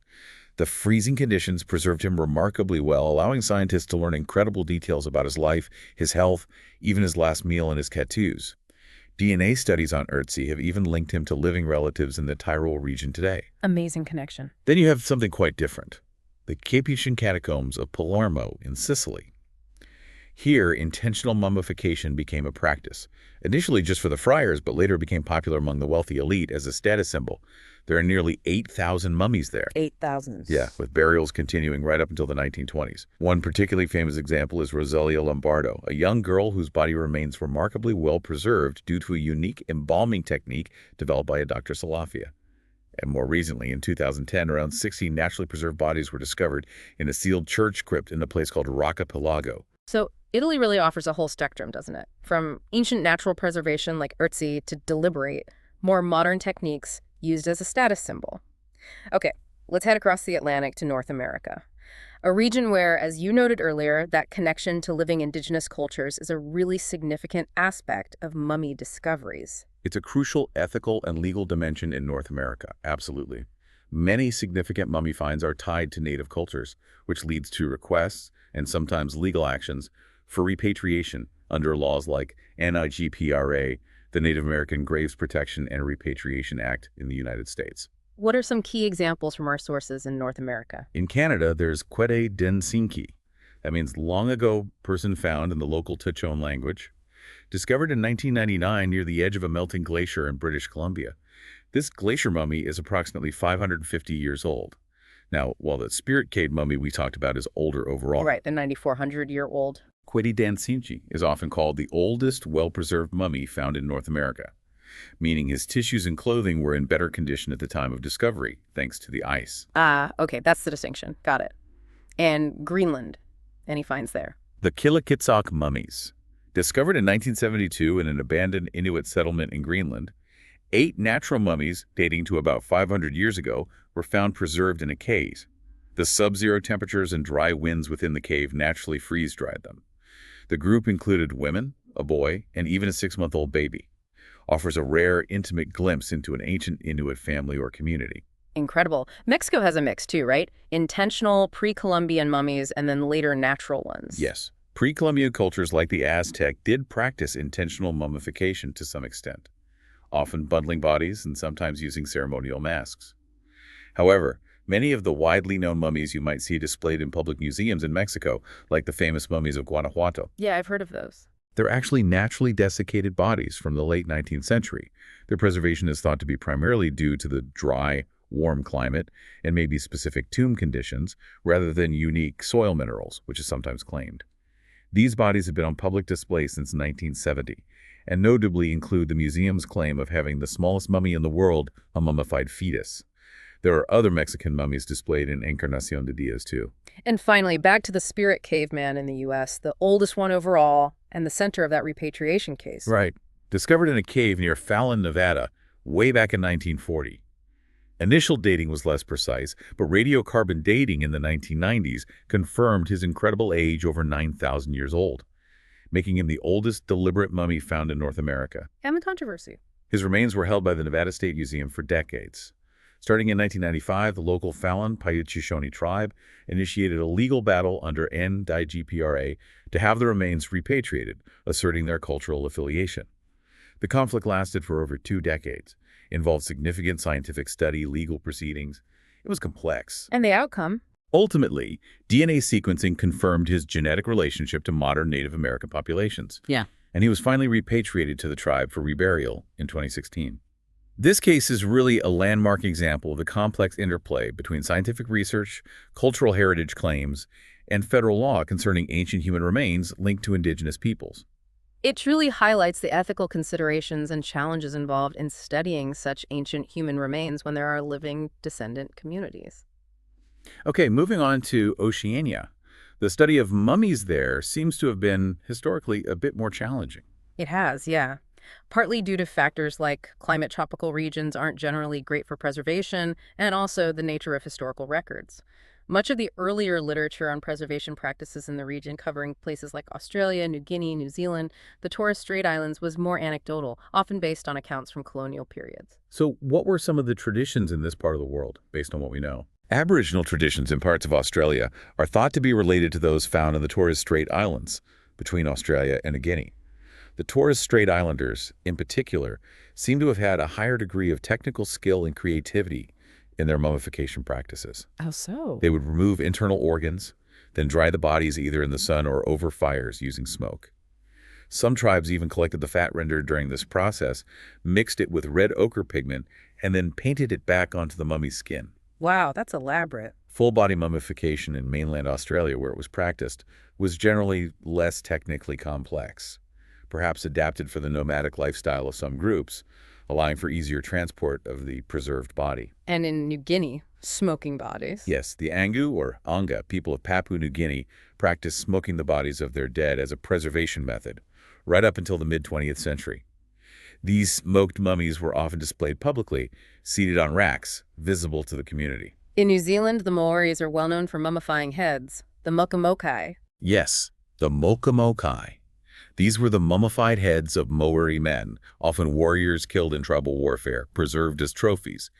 The freezing conditions preserved him remarkably well, allowing scientists to learn incredible details about his life, his health, even his last meal and his tattoos. DNA studies on Ötzi have even linked him to living relatives in the Tyrol region today. Amazing connection. Then you have something quite different, the Capuchin catacombs of Palermo in Sicily. Here, intentional mummification became a practice, initially just for the friars, but later became popular among the wealthy elite as a status symbol. There are nearly 8,000 mummies there. 8,000. Yeah, with burials continuing right up until the 1920s. One particularly famous example is Rosalia Lombardo, a young girl whose body remains remarkably well preserved due to a unique embalming technique developed by a Dr. Salafia. And more recently, in 2010, around 60 naturally preserved bodies were discovered in a sealed church crypt in a place called Rocca Pelago. So Italy really offers a whole spectrum, doesn't it? From ancient natural preservation like Ötzi to deliberate, more modern techniques used as a status symbol. Okay, let's head across the Atlantic to North America, a region where, as you noted earlier, that connection to living indigenous cultures is a really significant aspect of mummy discoveries. It's a crucial ethical and legal dimension in North America, absolutely. Many significant mummy finds are tied to native cultures, which leads to requests and sometimes legal actions for repatriation under laws like NIGPRA, the Native American Graves Protection and Repatriation Act in the United States. What are some key examples from our sources in North America? In Canada, there's Kwede Densinki. That means long ago person found in the local Tutchone language, discovered in 1999 near the edge of a melting glacier in British Columbia. This glacier mummy is approximately 550 years old. Now, while the spirit cave mummy we talked about is older overall. Right, the 9,400-year-old. Kwede Densinki is often called the oldest well-preserved mummy found in North America, meaning his tissues and clothing were in better condition at the time of discovery, thanks to the ice. Okay, that's the distinction. Got it. And Greenland, any finds there? The Killikitsock mummies. Discovered in 1972 in an abandoned Inuit settlement in Greenland, 8 natural mummies dating to about 500 years ago were found preserved in a cave. The sub-zero temperatures and dry winds within the cave naturally freeze-dried them. The group included women, a boy, and even a 6-month-old baby. Offers a rare, intimate glimpse into an ancient Inuit family or community. Incredible. Mexico has a mix too, right? Intentional pre-Columbian mummies and then later natural ones. Yes. Pre-Columbian cultures like the Aztec did practice intentional mummification to some extent, often bundling bodies and sometimes using ceremonial masks. However, many of the widely known mummies you might see displayed in public museums in Mexico, like the famous mummies of Guanajuato. Yeah, I've heard of those. They're actually naturally desiccated bodies from the late 19th century. Their preservation is thought to be primarily due to the dry, warm climate and maybe specific tomb conditions, rather than unique soil minerals, which is sometimes claimed. These bodies have been on public display since 1970, and notably include the museum's claim of having the smallest mummy in the world, a mummified fetus. There are other Mexican mummies displayed in Encarnacion de Diaz, too. And finally, back to the spirit caveman in the U.S., the oldest one overall and the center of that repatriation case. Right. Discovered in a cave near Fallon, Nevada, way back in 1940. Initial dating was less precise, but radiocarbon dating in the 1990s confirmed his incredible age over 9,000 years old, making him the oldest deliberate mummy found in North America. And the controversy. His remains were held by the Nevada State Museum for decades. Starting in 1995, the local Fallon Paiute tribe initiated a legal battle under NIGPRA to have the remains repatriated, asserting their cultural affiliation. The conflict lasted for over 2 decades, involved significant scientific study, legal proceedings. It was complex. And the outcome? Ultimately, DNA sequencing confirmed his genetic relationship to modern Native American populations. Yeah. And he was finally repatriated to the tribe for reburial in 2016. This case is really a landmark example of the complex interplay between scientific research, cultural heritage claims, and federal law concerning ancient human remains linked to indigenous peoples. It truly highlights the ethical considerations and challenges involved in studying such ancient human remains when there are living descendant communities. Okay, moving on to Oceania. The study of mummies there seems to have been historically a bit more challenging. It has, yeah. Partly due to factors like climate tropical regions aren't generally great for preservation, and also the nature of historical records. Much of the earlier literature on preservation practices in the region, covering places like Australia, New Guinea, New Zealand, the Torres Strait Islands, was more anecdotal, often based on accounts from colonial periods. So what were some of the traditions in this part of the world, based on what we know? Aboriginal traditions in parts of Australia are thought to be related to those found in the Torres Strait Islands, between Australia and New Guinea. The Torres Strait Islanders, in particular, seem to have had a higher degree of technical skill and creativity in their mummification practices. How so? They would remove internal organs, then dry the bodies either in the sun or over fires using smoke. Some tribes even collected the fat rendered during this process, mixed it with red ochre pigment, and then painted it back onto the mummy's skin. Wow, that's elaborate. Full-body mummification in mainland Australia, where it was practiced, was generally less technically complex, perhaps adapted for the nomadic lifestyle of some groups, allowing for easier transport of the preserved body. And in New Guinea, smoking bodies. Yes, the Angu or Anga people of Papua New Guinea practiced smoking the bodies of their dead as a preservation method, right up until the mid-20th century. These smoked mummies were often displayed publicly, seated on racks, visible to the community. In New Zealand, the Maoris are well known for mummifying heads, the mokamokai. Yes, the mokamokai. These were the mummified heads of Maori men, often warriors killed in tribal warfare, preserved as trophies.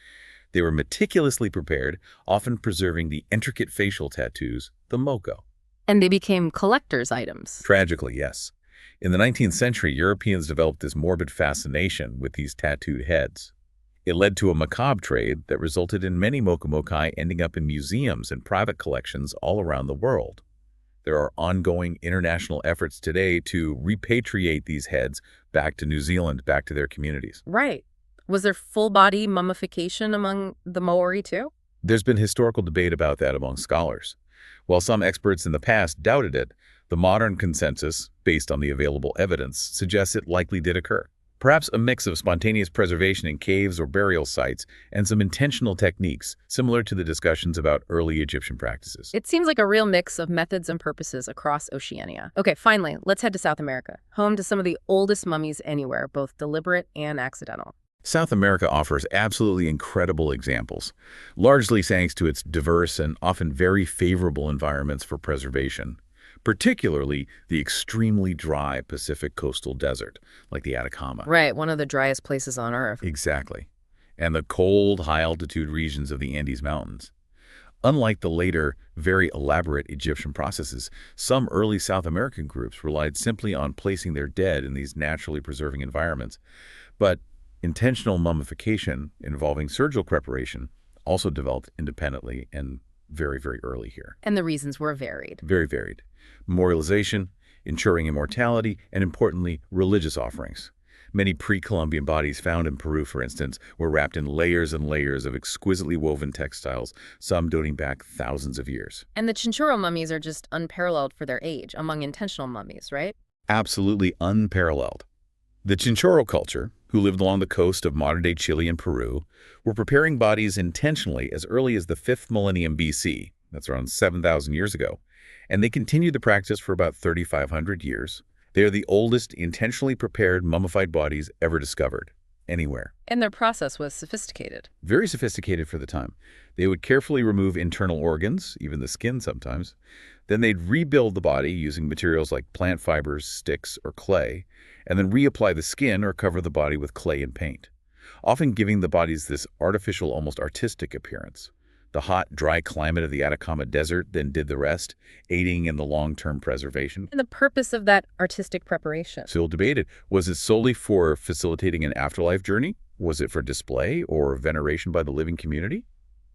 They were meticulously prepared, often preserving the intricate facial tattoos, the moko. And they became collector's items. Tragically, yes. In the 19th century, Europeans developed this morbid fascination with these tattooed heads. It led to a macabre trade that resulted in many mokamokai ending up in museums and private collections all around the world. There are ongoing international efforts today to repatriate these heads back to New Zealand, back to their communities. Right. Was there full-body mummification among the Maori too? There's been historical debate about that among scholars. While some experts in the past doubted it, the modern consensus, based on the available evidence, suggests it likely did occur. Perhaps a mix of spontaneous preservation in caves or burial sites and some intentional techniques, similar to the discussions about early Egyptian practices. It seems like a real mix of methods and purposes across Oceania. Okay, finally, let's head to South America, home to some of the oldest mummies anywhere, both deliberate and accidental. South America offers absolutely incredible examples, largely thanks to its diverse and often very favorable environments for preservation, particularly the extremely dry Pacific coastal desert, like the Atacama. Right, one of the driest places on Earth. Exactly. And the cold, high-altitude regions of the Andes Mountains. Unlike the later, very elaborate Egyptian processes, some early South American groups relied simply on placing their dead in these naturally preserving environments. But intentional mummification involving surgical preparation also developed independently and very, very early here. And the reasons were varied. Very varied. Memorialization, ensuring immortality, and importantly, religious offerings. Many pre-Columbian bodies found in Peru, for instance, were wrapped in layers and layers of exquisitely woven textiles, some dating back thousands of years. And the Chinchorro mummies are just unparalleled for their age among intentional mummies, right? Absolutely unparalleled. The Chinchorro culture, who lived along the coast of modern-day Chile and Peru, were preparing bodies intentionally as early as the 5th millennium BC. That's around 7,000 years ago. And they continued the practice for about 3,500 years. They are the oldest intentionally prepared mummified bodies ever discovered, anywhere. And their process was sophisticated. Very sophisticated for the time. They would carefully remove internal organs, even the skin sometimes. Then they'd rebuild the body using materials like plant fibers, sticks, or clay, and then reapply the skin or cover the body with clay and paint, often giving the bodies this artificial, almost artistic appearance. The hot, dry climate of the Atacama Desert then did the rest, aiding in the long-term preservation. And the purpose of that artistic preparation? Still debated. Was it solely for facilitating an afterlife journey? Was it for display or veneration by the living community?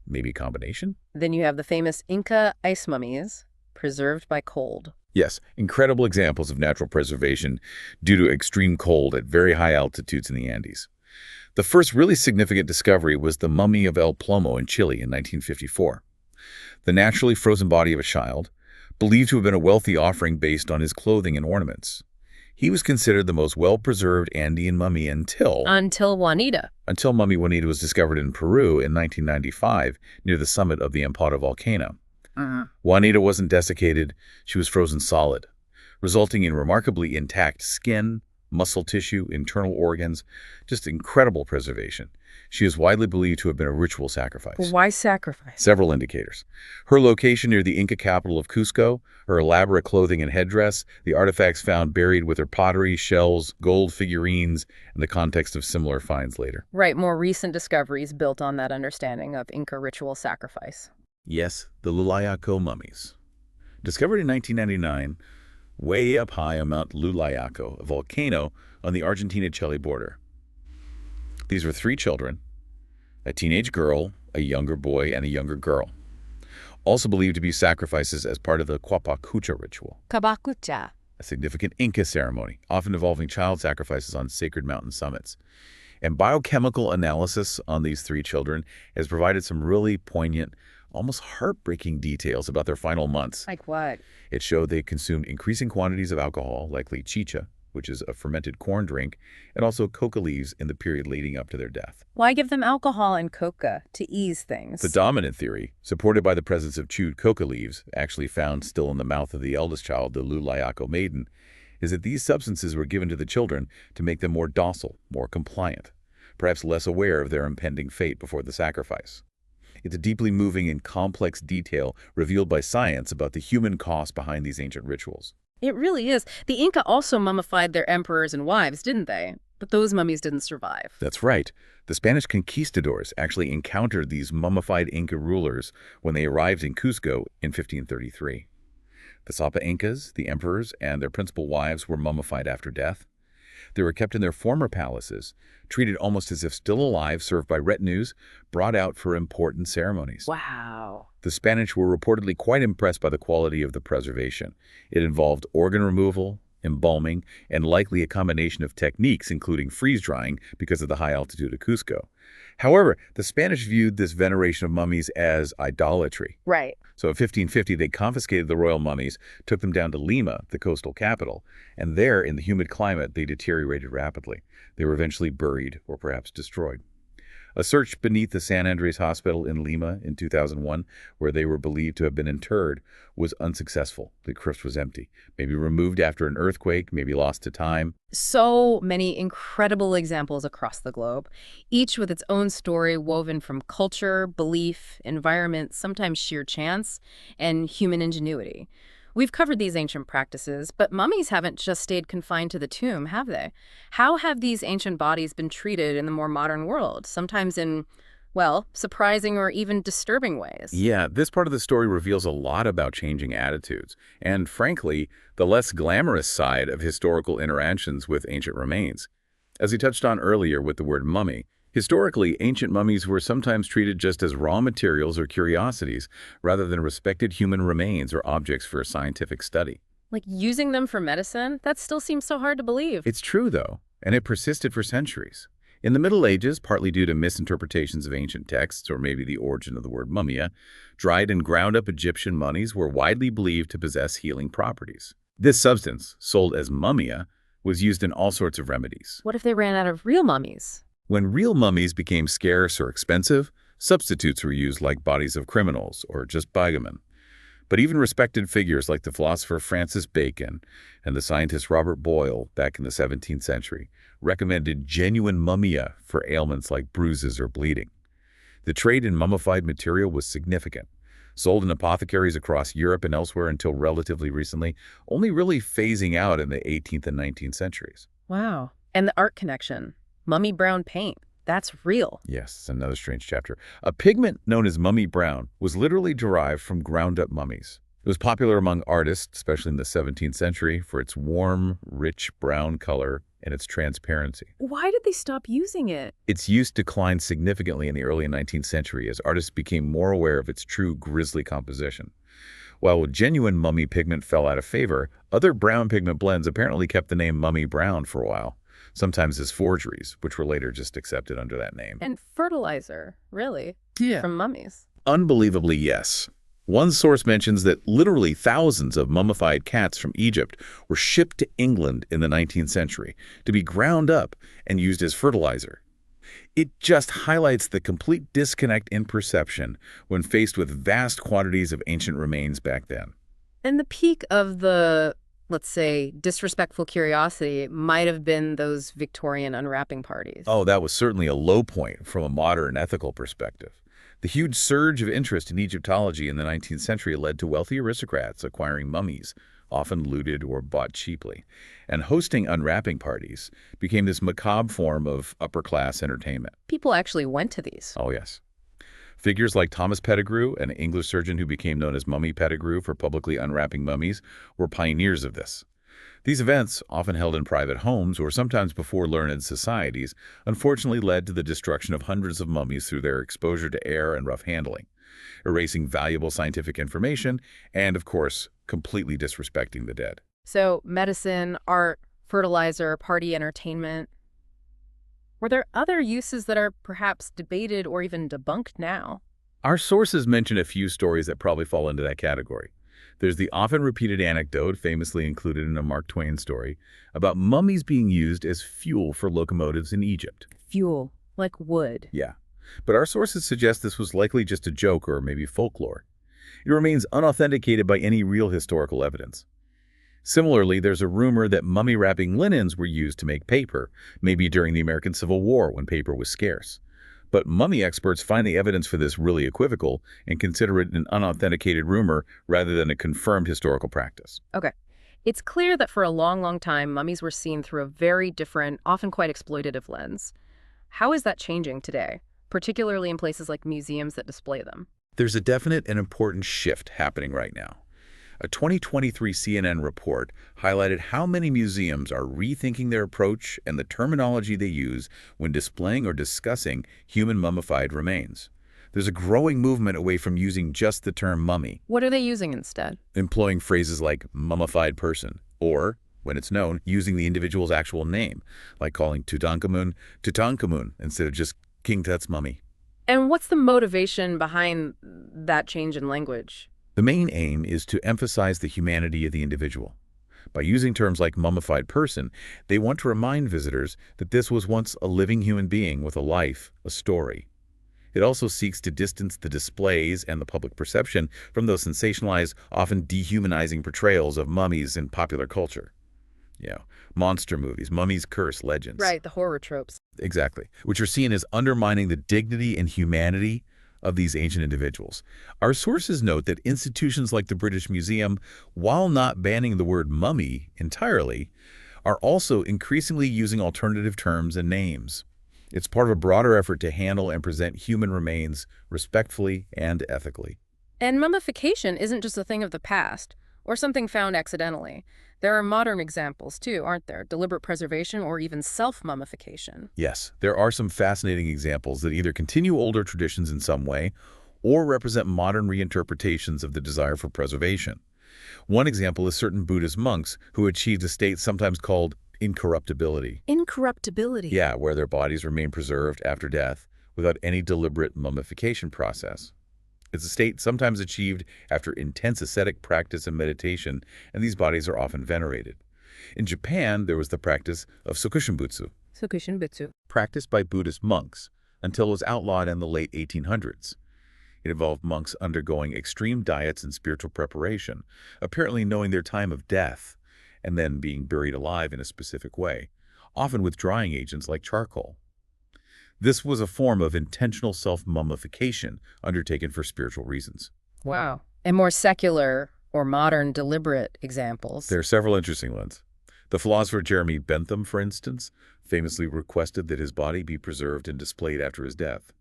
Maybe a combination? Then you have the famous Inca ice mummies, preserved by cold. Yes, incredible examples of natural preservation due to extreme cold at very high altitudes in the Andes. The first really significant discovery was the mummy of El Plomo in Chile in 1954. The naturally frozen body of a child, believed to have been a wealthy offering based on his clothing and ornaments. He was considered the most well-preserved Andean mummy until Juanita. Mummy Juanita was discovered in Peru in 1995 near the summit of the Amparo volcano. Juanita wasn't desiccated, she was frozen solid, resulting in remarkably intact skin, muscle tissue, internal organs, just incredible preservation. She is widely believed to have been a ritual sacrifice. Why sacrifice? Several indicators. Her location near the Inca capital of Cusco, her elaborate clothing and headdress, the artifacts found buried with her pottery, shells, gold figurines, and the context of similar finds later. Right, more recent discoveries built on that understanding of Inca ritual sacrifice. Yes, the Lulayaco mummies. Discovered in 1999, way up high on Mount Lulayaco, a volcano on the Argentina-Chile border. These were 3 children, a teenage girl, a younger boy, and a younger girl, also believed to be sacrifices as part of the Quapacucha ritual, Kabakucha. a significant Inca ceremony, often involving child sacrifices on sacred mountain summits. And biochemical analysis on these 3 children has provided some really poignant, almost heartbreaking details about their final months. Like what? It showed they consumed increasing quantities of alcohol, likely chicha, which is a fermented corn drink, and also coca leaves in the period leading up to their death. Why give them alcohol and coca to ease things? The dominant theory, supported by the presence of chewed coca leaves, actually found still in the mouth of the eldest child, the Lulayaco maiden, is that these substances were given to the children to make them more docile, more compliant, perhaps less aware of their impending fate before the sacrifice. It's a deeply moving and complex detail revealed by science about the human cost behind these ancient rituals. It really is. The Inca also mummified their emperors and wives, didn't they? But those mummies didn't survive. That's right. The Spanish conquistadors actually encountered these mummified Inca rulers when they arrived in Cusco in 1533. The Sapa Incas, the emperors, and their principal wives were mummified after death. They were kept in their former palaces, treated almost as if still alive, served by retinues, brought out for important ceremonies. Wow. The Spanish were reportedly quite impressed by the quality of the preservation. It involved organ removal, embalming, and likely a combination of techniques, including freeze-drying, because of the high altitude of Cusco. However, the Spanish viewed this veneration of mummies as idolatry. Right. So in 1550, they confiscated the royal mummies, took them down to Lima, the coastal capital, and there, in the humid climate, they deteriorated rapidly. They were eventually buried or perhaps destroyed. A search beneath the San Andres Hospital in Lima in 2001, where they were believed to have been interred, was unsuccessful. The crypt was empty, maybe removed after an earthquake, maybe lost to time. So many incredible examples across the globe, each with its own story woven from culture, belief, environment, sometimes sheer chance, and human ingenuity. We've covered these ancient practices, but mummies haven't just stayed confined to the tomb, have they? How have these ancient bodies been treated in the more modern world, sometimes in, well, surprising or even disturbing ways? Yeah, this part of the story reveals a lot about changing attitudes, and frankly, the less glamorous side of historical interactions with ancient remains. As we touched on earlier with the word mummy, historically, ancient mummies were sometimes treated just as raw materials or curiosities, rather than respected human remains or objects for scientific study. Like using them for medicine? That still seems so hard to believe. It's true, though, and it persisted for centuries. In the Middle Ages, partly due to misinterpretations of ancient texts, or maybe the origin of the word mumia, dried and ground-up Egyptian mummies were widely believed to possess healing properties. This substance, sold as mumia, was used in all sorts of remedies. What if they ran out of real mummies? When real mummies became scarce or expensive, substitutes were used like bodies of criminals or just bagamen. But even respected figures like the philosopher Francis Bacon and the scientist Robert Boyle back in the 17th century recommended genuine mumia for ailments like bruises or bleeding. The trade in mummified material was significant, sold in apothecaries across Europe and elsewhere until relatively recently, only really phasing out in the 18th and 19th centuries. Wow. And the art connection. Mummy brown paint. That's real. Yes, it's another strange chapter. A pigment known as mummy brown was literally derived from ground-up mummies. It was popular among artists, especially in the 17th century, for its warm, rich brown color and its transparency. Why did they stop using it? Its use declined significantly in the early 19th century as artists became more aware of its true grisly composition. While genuine mummy pigment fell out of favor, other brown pigment blends apparently kept the name mummy brown for a while, sometimes as forgeries, which were later just accepted under that name. And fertilizer, really? Yeah. From mummies? Unbelievably, yes. One source mentions that literally thousands of mummified cats from Egypt were shipped to England in the 19th century to be ground up and used as fertilizer. It just highlights the complete disconnect in perception when faced with vast quantities of ancient remains back then. And the peak of the, let's say, disrespectful curiosity might have been those Victorian unwrapping parties. Oh, that was certainly a low point from a modern ethical perspective. The huge surge of interest in Egyptology in the 19th century led to wealthy aristocrats acquiring mummies, often looted or bought cheaply, and hosting unwrapping parties became this macabre form of upper-class entertainment. People actually went to these. Oh, yes. Figures like Thomas Pettigrew, an English surgeon who became known as Mummy Pettigrew for publicly unwrapping mummies, were pioneers of this. These events, often held in private homes or sometimes before learned societies, unfortunately led to the destruction of hundreds of mummies through their exposure to air and rough handling, erasing valuable scientific information and, of course, completely disrespecting the dead. So medicine, art, fertilizer, party entertainment. Were there other uses that are perhaps debated or even debunked now? Our sources mention a few stories that probably fall into that category. There's the often repeated anecdote, famously included in a Mark Twain story, about mummies being used as fuel for locomotives in Egypt. Fuel, like wood. Yeah, but our sources suggest this was likely just a joke or maybe folklore. It remains unauthenticated by any real historical evidence. Similarly, there's a rumor that mummy-wrapping linens were used to make paper, maybe during the American Civil War when paper was scarce. But mummy experts find the evidence for this really equivocal and consider it an unauthenticated rumor rather than a confirmed historical practice. Okay. It's clear that for a long, long time, mummies were seen through a very different, often quite exploitative lens. How is that changing today, particularly in places like museums that display them? There's a definite and important shift happening right now. A 2023 CNN report highlighted how many museums are rethinking their approach and the terminology they use when displaying or discussing human mummified remains. There's a growing movement away from using just the term mummy, What are they using instead? employing phrases like mummified person, or, when it's known, using the individual's actual name, like calling Tutankhamun Tutankhamun instead of just King Tut's mummy. And what's the motivation behind that change in language? The main aim is to emphasize the humanity of the individual. By using terms like mummified person, they want to remind visitors that this was once a living human being with a life, a story. It also seeks to distance the displays and the public perception from those sensationalized, often dehumanizing portrayals of mummies in popular culture. Monster movies, mummies curse legends. Right, the horror tropes. Exactly, which are seen as undermining the dignity and humanity of these ancient individuals. Our sources note that institutions like the British Museum, while not banning the word mummy entirely, are also increasingly using alternative terms and names. It's part of a broader effort to handle and present human remains respectfully and ethically. And mummification isn't just a thing of the past, or something found accidentally. There are modern examples, too, aren't there? Deliberate preservation or even self-mummification. Yes, there are some fascinating examples that either continue older traditions in some way or represent modern reinterpretations of the desire for preservation. One example is certain Buddhist monks who achieved a state sometimes called incorruptibility. Incorruptibility? Yeah, where their bodies remain preserved after death without any deliberate mummification process. It's a state sometimes achieved after intense ascetic practice and meditation, and these bodies are often venerated. In Japan, there was the practice of Sokushinbutsu, Sokushinbutsu. practiced by Buddhist monks until it was outlawed in the late 1800s. It involved monks undergoing extreme diets and spiritual preparation, apparently knowing their time of death, and then being buried alive in a specific way, often with drying agents like charcoal. This was a form of intentional self-mummification undertaken for spiritual reasons. Wow. And more secular or modern deliberate examples. There are several interesting ones. The philosopher Jeremy Bentham, for instance, famously requested that his body be preserved and displayed after his death.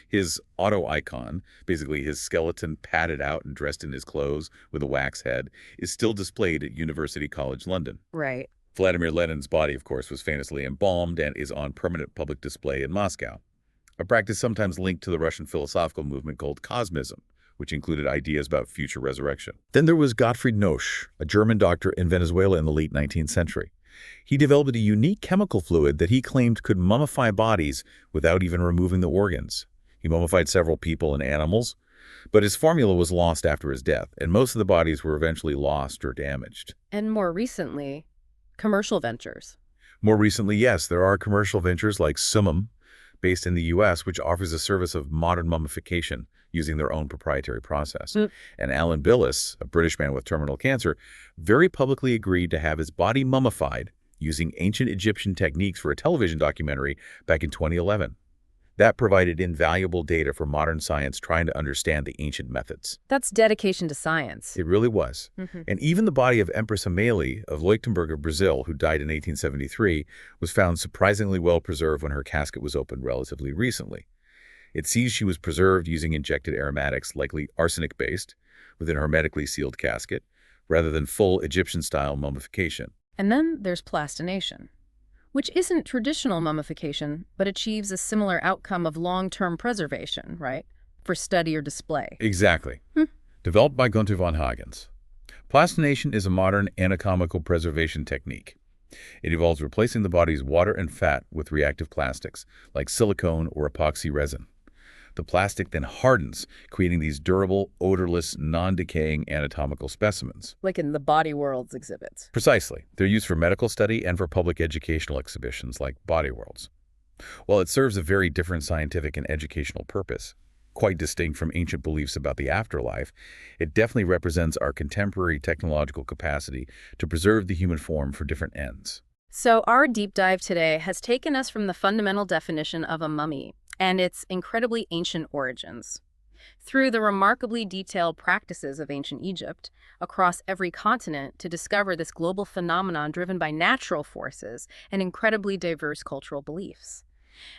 His auto-icon, basically his skeleton padded out and dressed in his clothes with a wax head, is still displayed at University College London. Right. Vladimir Lenin's body, of course, was famously embalmed and is on permanent public display in Moscow, a practice sometimes linked to the Russian philosophical movement called Cosmism, which included ideas about future resurrection. Then there was Gottfried Nosch, a German doctor in Venezuela in the late 19th century. He developed a unique chemical fluid that he claimed could mummify bodies without even removing the organs. He mummified several people and animals, but his formula was lost after his death, and most of the bodies were eventually lost or damaged. And more recently, commercial ventures. More recently, yes, there are commercial ventures like Summum, based in the U.S., which offers a service of modern mummification using their own proprietary process. And Alan Billis, a British man with terminal cancer, very publicly agreed to have his body mummified using ancient Egyptian techniques for a television documentary back in 2011. That provided invaluable data for modern science trying to understand the ancient methods. That's dedication to science. It really was. And even the body of Empress Amélie of Leuchtenberg of Brazil, who died in 1873, was found surprisingly well preserved when her casket was opened relatively recently. It seems she was preserved using injected aromatics, likely arsenic-based, within a hermetically sealed casket, rather than full Egyptian-style mummification. And then there's plastination, which isn't traditional mummification, but achieves a similar outcome of long-term preservation, right? For study or display. Exactly. Developed by Gunther von Hagens. Plastination is a modern anatomical preservation technique. It involves replacing the body's water and fat with reactive plastics, like silicone or epoxy resin. The plastic then hardens, creating these durable, odorless, non-decaying anatomical specimens. Like in the Body Worlds exhibits. Precisely. They're used for medical study and for public educational exhibitions like Body Worlds. While it serves a very different scientific and educational purpose, quite distinct from ancient beliefs about the afterlife, it definitely represents our contemporary technological capacity to preserve the human form for different ends. So our deep dive today has taken us from the fundamental definition of a mummy and its incredibly ancient origins, through the remarkably detailed practices of ancient Egypt, across every continent to discover this global phenomenon driven by natural forces and incredibly diverse cultural beliefs.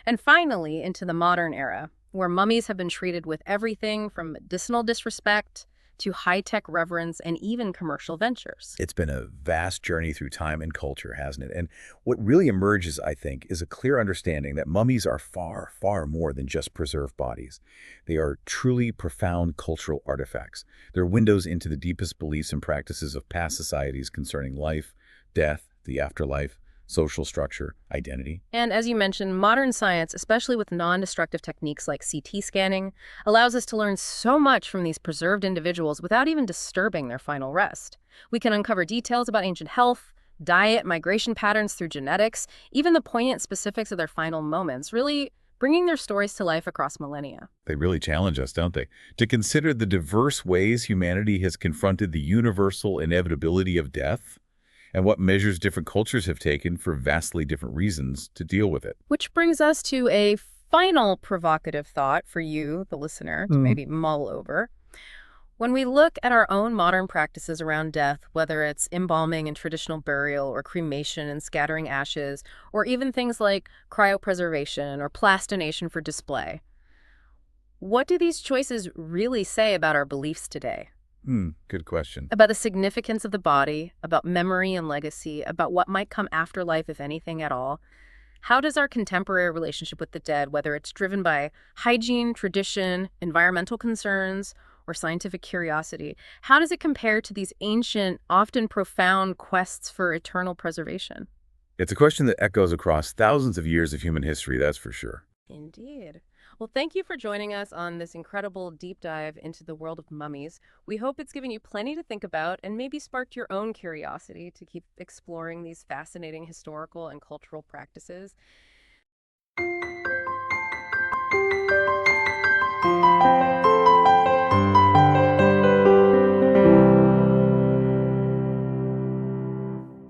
And finally, into the modern era, where mummies have been treated with everything from medicinal disrespect to high-tech reverence and even commercial ventures. It's been a vast journey through time and culture, hasn't it? And what really emerges, I think, is a clear understanding that mummies are far, far more than just preserved bodies. They are truly profound cultural artifacts. They're windows into the deepest beliefs and practices of past societies concerning life, death, the afterlife, social structure, identity. And as you mentioned, modern science, especially with non-destructive techniques like CT scanning, allows us to learn so much from these preserved individuals without even disturbing their final rest. We can uncover details about ancient health, diet, migration patterns through genetics, even the poignant specifics of their final moments, really bringing their stories to life across millennia. They really challenge us, don't they? To consider the diverse ways humanity has confronted the universal inevitability of death, and what measures different cultures have taken for vastly different reasons to deal with it. Which brings us to a final provocative thought for you, the listener, to maybe mull over. When we look at our own modern practices around death, whether it's embalming and traditional burial or cremation and scattering ashes, or even things like cryopreservation or plastination for display, what do these choices really say about our beliefs today? Good question. About the significance of the body, about memory and legacy, about what might come after life, if anything at all. How does our contemporary relationship with the dead, whether it's driven by hygiene, tradition, environmental concerns, or scientific curiosity, how does it compare to these ancient, often profound quests for eternal preservation? It's a question that echoes across thousands of years of human history, that's for sure. Indeed. Well, thank you for joining us on this incredible deep dive into the world of mummies. We hope it's given you plenty to think about and maybe sparked your own curiosity to keep exploring these fascinating historical and cultural practices.